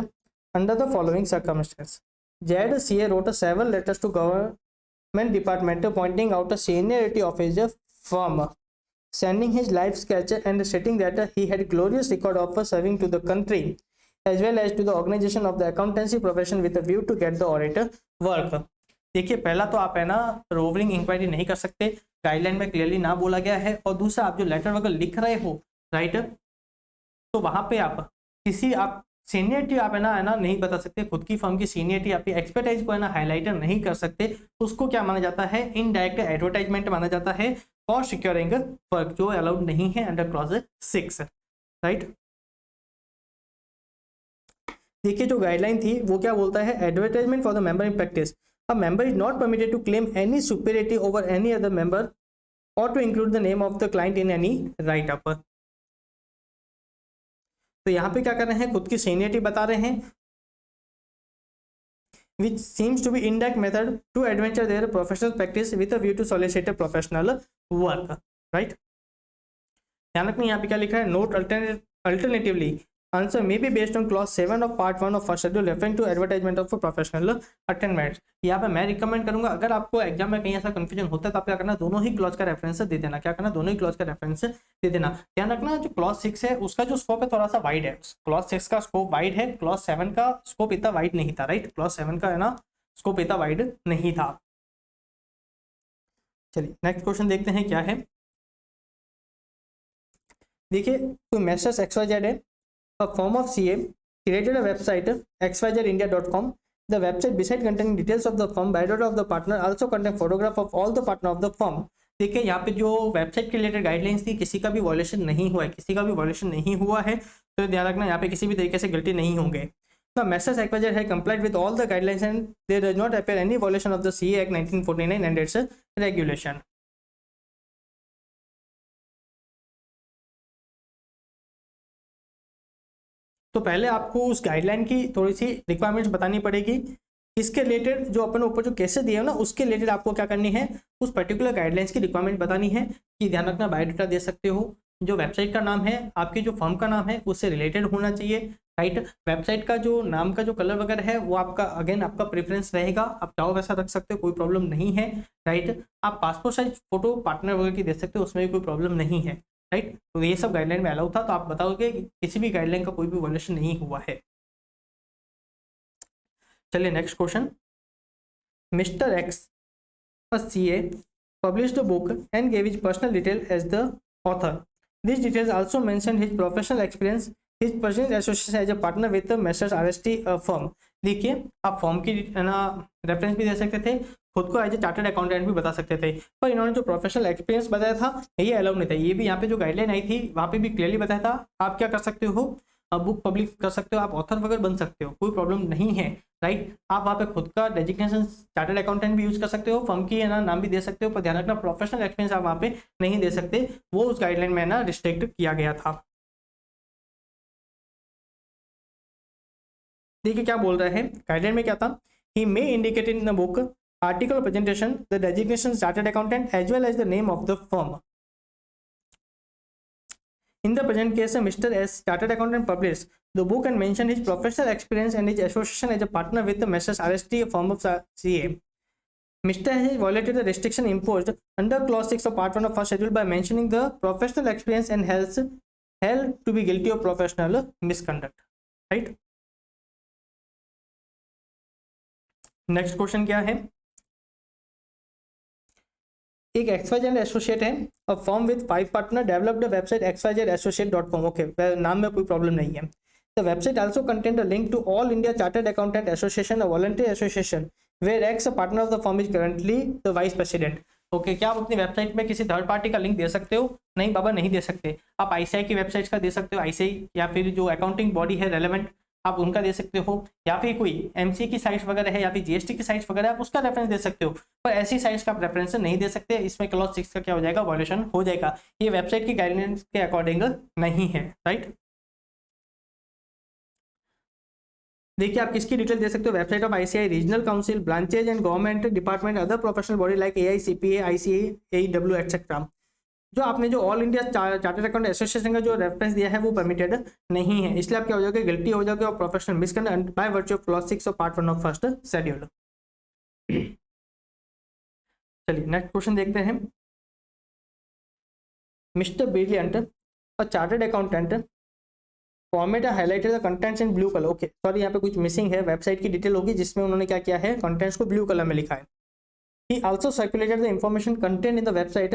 under the following circumstances. ZCA wrote several letters to government department pointing out the seniority of his firm, sending his life sketch and stating that he had glorious record of serving to the country as well as to the organization of the accountancy profession with a view to get the auditor work. देखिए, पहला तो आप है ना रोवरिंग inquiry नहीं कर सकते, guideline में क्लियरली ना बोला गया है। और दूसरा, आप जो लेटर वगैरह लिख रहे हो राइट, तो वहां पे आप किसी आप सीनियरिटी आप है ना नहीं बता सकते, खुद की फर्म की सीनियरिटी आपकी एक्सपर्टाइज को है ना हाईलाइटर नहीं कर सकते, तो उसको क्या माना जाता है, इनडायरेक्ट एडवर्टाइजमेंट माना जाता है फॉर सिक्योरिंग वर्क, जो अलाउड नहीं है अंडर क्लॉज 6 राइट। देखिए, जो गाइडलाइन थी वो क्या बोलता है, advertisement for the member in practice, a member is not permitted to claim any superiority over any other member or to include the name of the client in any write up. तो यहाँ पे क्या कर रहे हैं, खुद की seniority बता रहे हैं, which seems to be indirect method to adventure their professional practice with a view to solicit a professional work, right? ध्यान रखना, यहाँ पे क्या लिख रहा है, note alternatively answer may be based on clause 7 of part 1 of first schedule referring to advertisement of professional attainments. यहाँ पे मैं रिकमेंड करूंगा, अगर आपको एग्जाम में कहीं ऐसा कंफ्यूजन होता है तो आप क्या करना, दोनों ही क्लॉज का रेफरेंस दे देना, क्या करना, दोनों ही क्लॉज का रेफरेंस दे देना। ध्यान रखना, जो क्लॉज 6 है उसका जो स्कोप है थोड़ा सा वाइड है, क्लॉज 6 का स्कोप वाइड है, क्लॉज 7 का स्कोप इतना वाइड नहीं था, राइट, क्लॉज 7 का है ना स्कोप इतना वाइड नहीं था। चलिए नेक्स्ट क्वेश्चन देखते हैं क्या है। देखिए, कोई मैसेज XYZ है, a firm of CA created a website xyzindia.com. The website beside containing details of the firm, biodata of the partner, also contain photograph of all the partner of the firm. देखिए, यहाँ पे जो website के related guidelines थी, किसी का भी violation नहीं हुआ है, किसी का भी वॉयलेशन नहीं हुआ है, तो ध्यान रखना यहाँ पे किसी भी तरीके से गलती नहीं होंगे। The message XYZ has complied with all the guidelines and there does not appear any violation of the CA Act 1949 and its regulation. तो पहले आपको उस गाइडलाइन की थोड़ी सी रिक्वायरमेंट्स बतानी पड़ेगी, इसके रिलेटेड जो अपन ऊपर जो केसेस दिए हो ना, उसके रिलेटेड आपको क्या करनी है, उस पर्टिकुलर गाइडलाइंस की रिक्वायरमेंट बतानी है कि ध्यान रखना बायोडाटा दे सकते हो, जो वेबसाइट का नाम है, आपकी जो फर्म का नाम है उससे रिलेटेड होना चाहिए, राइट। वेबसाइट का जो नाम का जो कलर वगैरह है वो आपका अगेन आपका प्रेफरेंस रहेगा, आप चाहो वैसा रख सकते हो, कोई प्रॉब्लम नहीं है, राइट। आप पासपोर्ट साइज फोटो पार्टनर वगैरह की दे सकते हो, उसमें भी कोई प्रॉब्लम नहीं है, राइट। तो ये सब गाइडलाइन में अलाउ था, तो आप बताओगे किसी भी गाइडलाइन का कोई भी वॉयलेशन नहीं हुआ है। चलिए next question. Mister x a CA published a book and gave his personal detail as the author. These details also mentioned his professional experience, his personal association as a partner with the Messrs RST firm. देखिए, आप form की ना reference भी दे सकते थे, खुद को as a chartered accountant भी बता सकते थे, पर इन्होंने जो प्रोफेशनल एक्सपीरियंस बताया था ये अलाउ नहीं था। ये भी यहाँ पे जो गाइडलाइन आई थी वहाँ पे भी क्लियरली बताया था, आप क्या कर सकते हो, बुक पब्लिश कर सकते हो, आप ऑथर वगैरह बन सकते हो, कोई प्रॉब्लम नहीं है, राइट। आप वहाँ पे खुद का डेजिग्नेशन चार्टर्ड अकाउंटेंट भी यूज कर सकते हो, फर्म की है ना नाम भी दे सकते हो, पर ध्यान रखना प्रोफेशनल एक्सपीरियंस आप वहाँ पे नहीं दे सकते, वो उस गाइडलाइन में ना रिस्ट्रिक्ट किया गया था। देखिए क्या बोल रहा है गाइडलाइन में, क्या था, he may indicate in the book article presentation the designation chartered accountant as well as the name of the firm. In the present case, Mr. S chartered accountant published the book and mentioned his professional experience and his association as a partner with the Messrs RST firm of CA. Mr. has violated the restriction imposed under clause 6 of part 1 of first schedule by mentioning the professional experience and has held to be guilty of professional misconduct, right. Next question क्या है, एक XYZ associate है, a firm with 5 partner developed the website xyzassociate.com. Okay, नाम में कोई problem नहीं है। The website also contained a link to all India chartered accountant association, a voluntary association where X a partner of the firm is currently the vice president. Okay, क्या आप अपनी website में किसी थर्ड पार्टी का link दे सकते हो? नहीं बाबा, नहीं दे सकते। आप ICAI की वेबसाइट का दे सकते हो, ICAI या फिर जो अकाउंटिंग बॉडी है रेलेवेंट आप उनका दे सकते हो, या फिर कोई MC की साइट्स वगैरह है या फिर GST की साइट्स वगैरह आप उसका रेफरेंस दे सकते हो, पर ऐसी साइट्स का आप रेफरेंस नहीं दे सकते, इसमें क्लॉज 6 का क्या हो जाएगा, वॉयलेशन हो जाएगा, ये वेबसाइट की गाइडलाइंस के अकॉर्डिंग नहीं है, राइट। देखिए, आप किसकी डिटेल दे सकते हो, website of ICAI regional council, branches and government department, other professional body like AI, CPA, ICAI, AEW etcetera. जो आपने जो all India chartered account association का जो रेफरेंस दिया है वो परमिटेड नहीं है, इसलिए आप क्या हो जाओगे, गिल्टी हो जाओगे और professional misconduct by virtue of clause 6 of part 1 of first schedule. चलिए नेक्स्ट क्वेश्चन देखते हैं। Mister brilliant a chartered accountant format highlighted the contents in blue colour. Okay sorry, यहाँ पे कुछ मिसिंग है, वेबसाइट की डिटेल होगी जिसमें उन्होंने क्या किया है, कंटेंट्स को ब्लू कलर में लिखा है। He also circulated the information contained in the website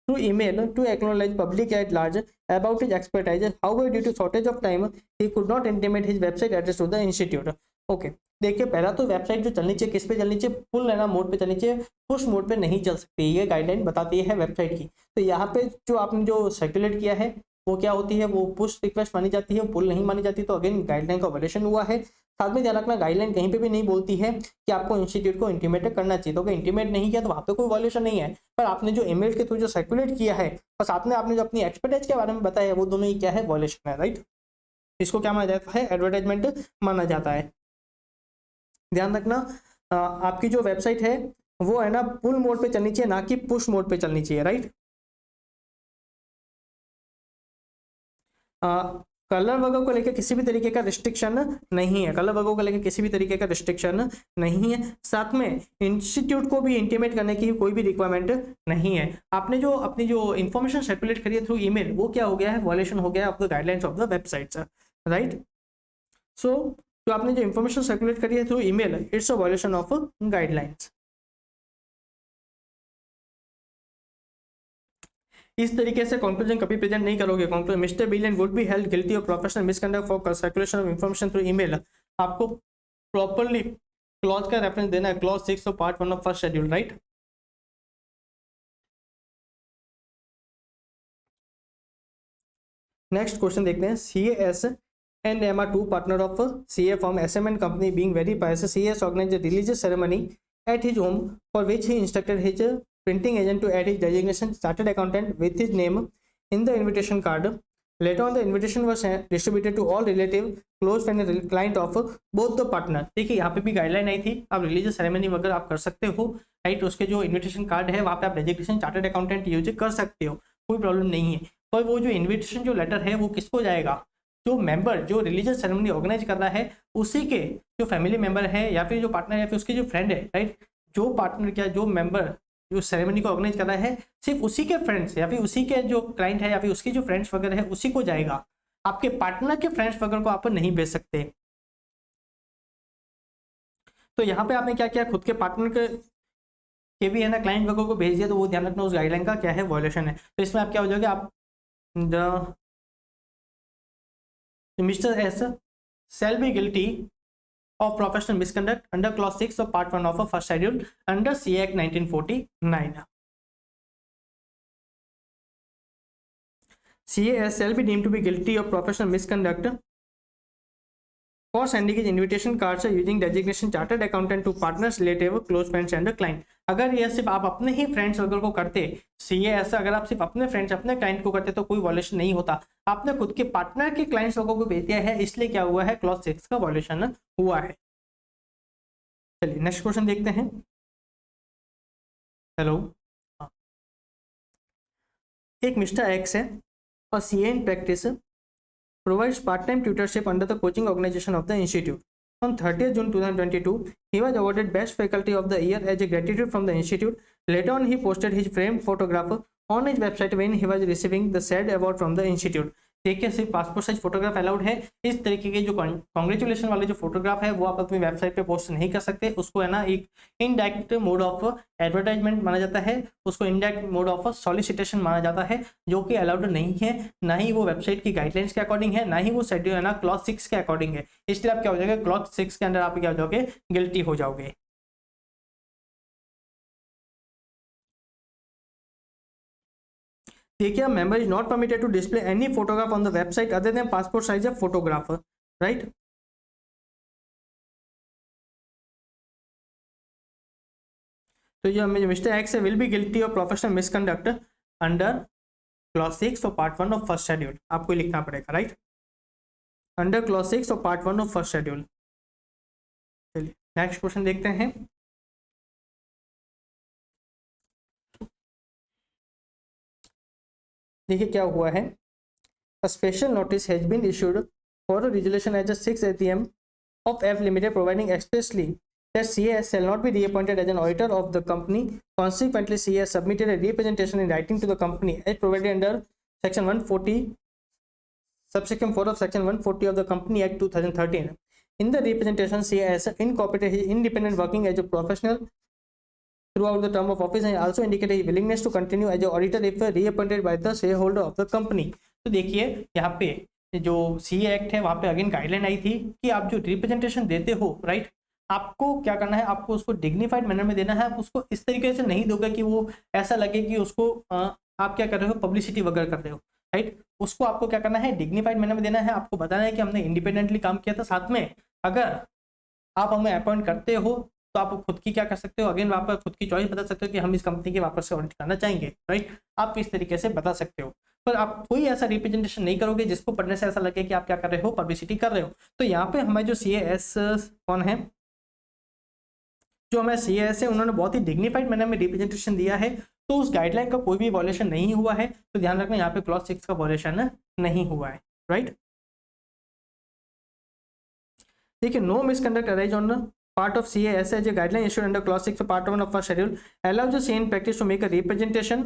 through email to acknowledge public at large about his expertise. However, due to shortage of time, he could not intimate his website address to the institute. Okay, देखिए पहला तो website जो चलनी चाहिए किस पे चलनी चाहिए, पुल है ना मोड पे चलनी चाहिए, पुश मोड पे नहीं चल सकती, ये गाइडलाइन बताती है वेबसाइट की। तो यहाँ पे जो आपने जो सर्कुलेट किया है वो क्या होती है, वो पुश रिक्वेस्ट मानी जाती है, पुल नहीं मानी जाती, तो अगेन गाइडलाइन का वायलेशन हुआ है। साथ में ध्यान रखना गाइडलाइन कहीं पे भी नहीं बोलती है कि आपको इंस्टीट्यूट को इंटीमेट करना चाहिए, तो अगर इंटीमेट नहीं किया तो वहाँ पे कोई वॉल्यूशन नहीं है, पर आपने जो ईमेल के थ्रू जो सर्कुलेट किया है और साथ में आपने जो अपनी एक्सपर्टाइज के बारे में बताया वो दोनों ही क्या है, वॉल्यूशन है, राइट। इसको क्या माना जाता है, एडवर्टाइजमेंट माना जाता है। ध्यान रखना आपकी जो वेबसाइट है वो है ना पुल मोड पे चलनी चाहिए, ना कि पुश मोड पे चलनी चाहिए, राइट। कलर वर्गों को लेकर किसी भी तरीके का रिस्ट्रिक्शन नहीं है, कलर वर्गों को लेकर किसी भी तरीके का रिस्ट्रिक्शन नहीं है। साथ में इंस्टीट्यूट को भी इंटीमेट करने की कोई भी रिक्वायरमेंट नहीं है। आपने जो अपनी जो इन्फॉर्मेशन सर्कुलेट करी है थ्रू ईमेल, वो क्या हो गया है, वॉल्यूशन हो गया है of the guidelines of the websites, right. So जो आपने जो इन्फॉर्मेशन सर्कुलेट करी है through email, it's a violation of guidelines. इस तरीके से कंक्लूजन कभी प्रेजेंट नहीं करोगे। Conclusion, mister Billion would be held guilty of professional misconduct for circulation of information through email. आपको प्रॉपर्ली क्लॉज का रेफरेंस देना है, clause 6 of part 1 of first schedule, right. Next question देखते हैं। CAS and M are two partner of CA firm SM and company being very pious. CAS organized a religious ceremony at his home for which he instructed his printing agent to add his designation chartered accountant with his name in the invitation card. Later on, the invitation was distributed to all relative, close friend and client of both the partner. देखिए यहाँ पे भी guideline आई थी, आप religious ceremony वगैरह आप कर सकते हो, राइट। उसके जो इन्विटेशन कार्ड है वहाँ पे आप डेजिग्नेशन चार्टर्ड अकाउंटेंट यूज कर सकते हो, कोई प्रॉब्लम नहीं है। पर वो जो इन्विटेशन जो लेटर है वो किसको जाएगा, जो मेंबर जो रिलीजियस सेरेमनी ऑर्गेनाइज कर रहा है उसी के जो फैमिली मेंबर है या फिर जो पार्टनर या फिर उसके जो फ्रेंड है, राइट। जो पार्टनर क्या जो मेंबर जो सेरेमनी को ऑर्गेनाइज कर रहा है सिर्फ उसी के फ्रेंड्स या फिर उसी के जो क्लाइंट है या फिर उसके जो फ्रेंड्स वगैरह है उसी को जाएगा, आपके पार्टनर के फ्रेंड्स वगैरह को आप नहीं भेज सकते। तो यहाँ पे आपने क्या किया, खुद के पार्टनर के भी है ना क्लाइंट वगैरह को भेज दिया, तो वो ध्यान रखना उस गाइडलाइन का क्या है, वॉल्यूशन है। तो इसमें आप क्या हो जाओगे, आप the Mr. S shall be guilty of professional misconduct under clause 6 of part 1 of a first schedule under C Act 1949. CAS shall be deemed to be guilty of professional misconduct for sending his invitation cards using designation chartered accountant to partners, relative, close friends and client. अगर ये सिर्फ आप अपने ही friends वगैरह को करते, CAS अगर आप सिर्फ अपने फ्रेंड्स अपने क्लाइंट को करते तो कोई वॉल्यूशन नहीं होता। आपने खुद के पार्टनर के क्लाइंट्स वगैरह को भेज दिया है, इसलिए क्या हुआ है, क्लॉज 6 का वॉल्यूशन हुआ है। चलिए नेक्स्ट क्वेश्चन देखते हैं। हेलो, एक मिस्टर एक्स है और CA in practice provides part-time tutorship under the coaching organization of the institute. On 30th June 2022, he was awarded Best Faculty of the Year as a gratitude from the institute. Later on, he posted his framed photograph on his website when he was receiving the said award from the institute. देखिए सिर्फ passport size photograph allowed है, इस तरीके के जो congratulation वाले जो photograph है वो आप अपनी वेबसाइट पे पोस्ट नहीं कर सकते, उसको है ना एक इनडायरेक्ट मोड ऑफ एडवर्टाइजमेंट माना जाता है, उसको इनडायरेक्ट मोड ऑफ सॉलिसिटेशन माना जाता है, जो कि अलाउड नहीं है, ना ही वो वेबसाइट की गाइडलाइंस के अकॉर्डिंग है, ना ही वो शेड्यूल है ना क्लॉज 6 के अकॉर्डिंग है। इसलिए आप क्या हो जाओगे, क्लॉज 6 के अंदर आप क्या हो जाओगे, गिल्टी हो जाओगे। देखिए member is not permitted to display any photograph on the website other than passport size photograph, right. तो ये mister X will be guilty of professional misconduct under clause 6 और पार्ट 1 ऑफ फर्स्ट शेड्यूल, आपको लिखना पड़ेगा, right, under clause 6 और part 1 of first schedule. चलिए next question देखते हैं। देखिए क्या हुआ है, a special notice has been issued for a resolution at the 6 ATM of F Limited providing expressly that CAS shall not be reappointed as an auditor of the company. Consequently, CAS submitted a representation in writing to the company as provided under section 140 subsection 4 of section 140 of the Company Act 2013. In the representation, CAS incorporated his independent working as a professional throughout the term of office and also indicated his willingness to continue as an auditor if reappointed by the shareholder of the company. तो देखिए यहाँ पे जो C act है वहाँ पे again guideline आई थी कि आप जो रिप्रेजेंटेशन देते हो, राइट, आपको क्या करना है, आपको उसको डिग्निफाइड मैनर में देना है। आप उसको इस तरीके से नहीं दोगे कि वो ऐसा लगे कि उसको आप क्या कर रहे हो, पब्लिसिटी वगैरह कर रहे हो, राइट। उसको आपको क्या करना है, डिग्निफाइड मैनर में देना है। आपको बताना है कि हमने इंडिपेंडेंटली काम किया था, साथ में अगर आप हमें अपॉइंट करते हो तो आप खुद की क्या कर सकते हो, अगेन आप खुद की चॉइस बता सकते हो कि हम इस कंपनी के वापस से ऑडिट करना चाहेंगे, राइट। आप इस तरीके से बता सकते हो, पर आप कोई ऐसा रिप्रेजेंटेशन नहीं करोगे जिसको पढ़ने से ऐसा लगे कि आप क्या कर रहे हो, पब्लिसिटी कर रहे हो। तो यहाँ पे हमारे जो CAS कौन है, जो हमारे CAS है, उन्होंने बहुत ही डिग्निफाइड मैनर में रिप्रेजेंटेशन दिया है, तो उस गाइडलाइन का कोई भी वॉयलेशन नहीं हुआ है। तो ध्यान रखना यहाँ पे क्लॉज 6 का वॉयलेशन नहीं हुआ है, राइट। देखिए, no misconduct arise on part of CAS as a guideline issued under clause 6 part 1 of our schedule allows the same practice to make a representation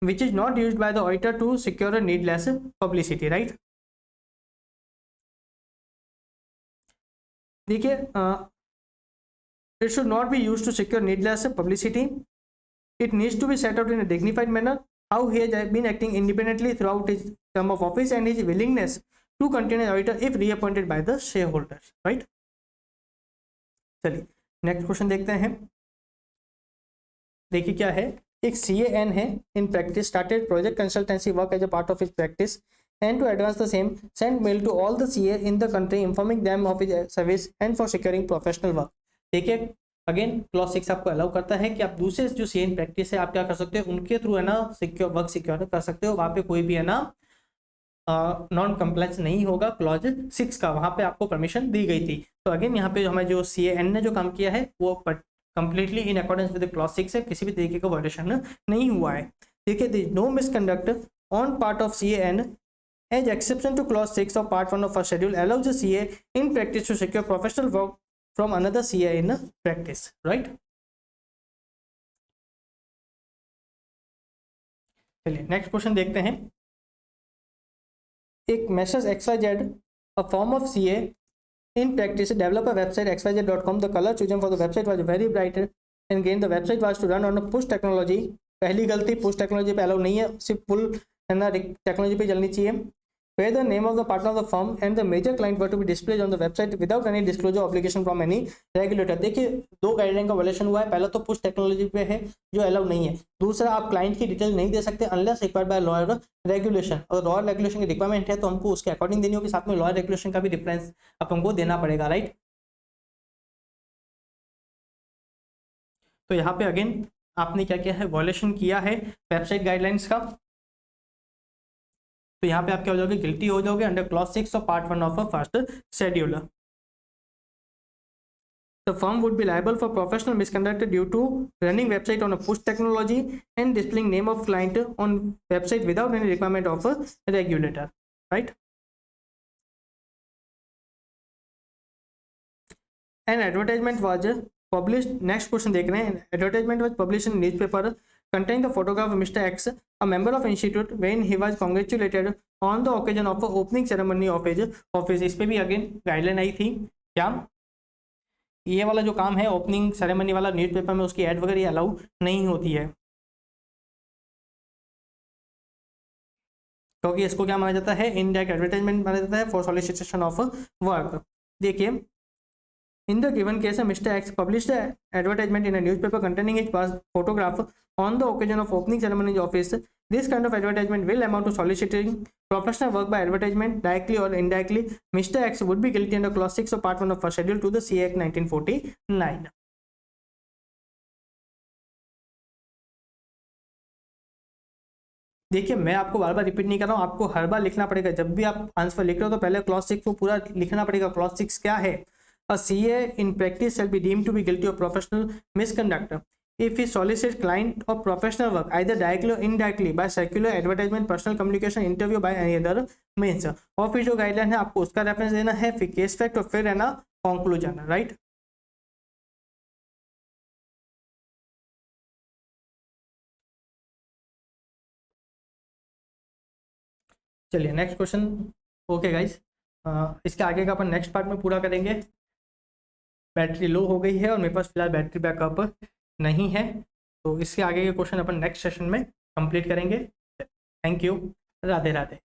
which is not used by the auditor to secure a needless publicity, right। देखिए, it should not be used to secure needless publicity. It needs to be set out in a dignified manner how he has been acting independently throughout his term of office and his willingness to continue as auditor if reappointed by the shareholders, right। चलिए next question देखते हैं। देखिए क्या है, एक CAN है in practice started project consultancy work as a part of his practice and to advance the same send mail to all the CA in the country informing them of his service and for securing professional work. देखिए again clause 6 आपको allow करता है कि आप दूसरे जो CA in practice है आप क्या कर सकते हो, उनके थ्रू है ना सिक्योर वर्क सिक्योर कर सकते हो। वहाँ पे कोई भी है ना नॉन कंप्लायंस नहीं होगा क्लॉज 6 का, वहां पे आपको परमिशन दी गई थी। तो अगेन यहाँ पे हमारे जो CAN ने जो काम किया है वो completely in accordance with clause 6 है, किसी भी तरीके का वायलेशन नहीं हुआ है। देखिए, no misconduct on part of CAN as exception to clause 6 of part 1 of our schedule allows the CA in practice to secure professional work from another CA in practice, right. चलिए next question देखते हैं। एक message XYZ a form of CA in practice develop a website xyz.com. The color chosen for the website was very bright and again the website was to run on a push technology. पहली गलती, push technology पे allow नहीं है, सिर्फ पुल है ना technology पे चलनी चाहिए। Where the name of the partner of the firm and the major client were to be displayed on the website without any disclosure obligation from any regulator. देखिए दो गाइडलाइन का वायलेशन हुआ है। पहला तो पुश टेक्नोलॉजी पे है जो अलाउ नहीं है, दूसरा आप क्लाइंट की डिटेल नहीं दे सकते अनलेस रिक्वायर्ड बाय लॉ और रेगुलेशन। और लॉ रेगुलेशन की रिक्वायरमेंट है तो हमको उसके अकॉर्डिंग देनी होगी, साथ में लॉ रेगुलेशन का भी डिफरेंस अपन को देना पड़ेगा, राइट। तो यहाँ पे अगेन आपने क्या किया है, वायलेशन किया है वेबसाइट गाइडलाइंस का। तो यहाँ पे आप क्या हो जाओगे, गिल्टी हो जाओगे under clause 6 of part 1 of a first schedule. The firm would be liable for professional misconduct due to running website on a push technology and displaying name of client on website without any requirement of a regulator, right? An advertisement was published. Next question देख रहे हैं। Advertisement was published in newspaper containing the photograph of Mr. X, a member of institute, when he was congratulated on the occasion of the opening ceremony of his office. इस पे भी again guideline आई थी, क्या ये वाला जो काम है ओपनिंग सेरेमनी वाला न्यूज़पेपर में उसकी एड वगैरह अलाउ नहीं होती है, क्योंकि इसको क्या माना जाता है, इनडायरेक्ट एडवर्टाइजमेंट माना जाता है फॉर सॉलिसिटेशन ऑफ वर्क। देखिए, in the given case Mr. X published an advertisement in a newspaper containing his photograph on the occasion of opening ceremony of office. This kind of advertisement will amount to soliciting professional work by advertisement directly or indirectly. Mr. X would be guilty under clause 6 of part 1 of first schedule to the CA Act 1949. देखिए, मैं आपको बार बार repeat नहीं कर रहा हूँ, आपको हर बार लिखना पड़ेगा। जब भी आप आंसर लिख रहे हो तो पहले क्लॉज 6 को पूरा लिखना पड़ेगा। क्लॉज 6 क्या है, A CA in practice shall be deemed to be guilty of professional misconduct if he solicits client or professional work either directly or indirectly by circular, advertisement, personal communication, interview by any other means। और फिर जो guideline है आपको उसका reference देना है, फिर case fact और फिर है ना कंक्लूजन, राइट। चलिए नेक्स्ट क्वेश्चन। ओके गाइस, इसके आगे का अपन नेक्स्ट पार्ट में पूरा करेंगे। बैटरी लो हो गई है और मेरे पास फिलहाल बैटरी बैकअप नहीं है, तो इसके आगे के क्वेश्चन अपन नेक्स्ट सेशन में कंप्लीट करेंगे। Thank you, Radhe Radhe.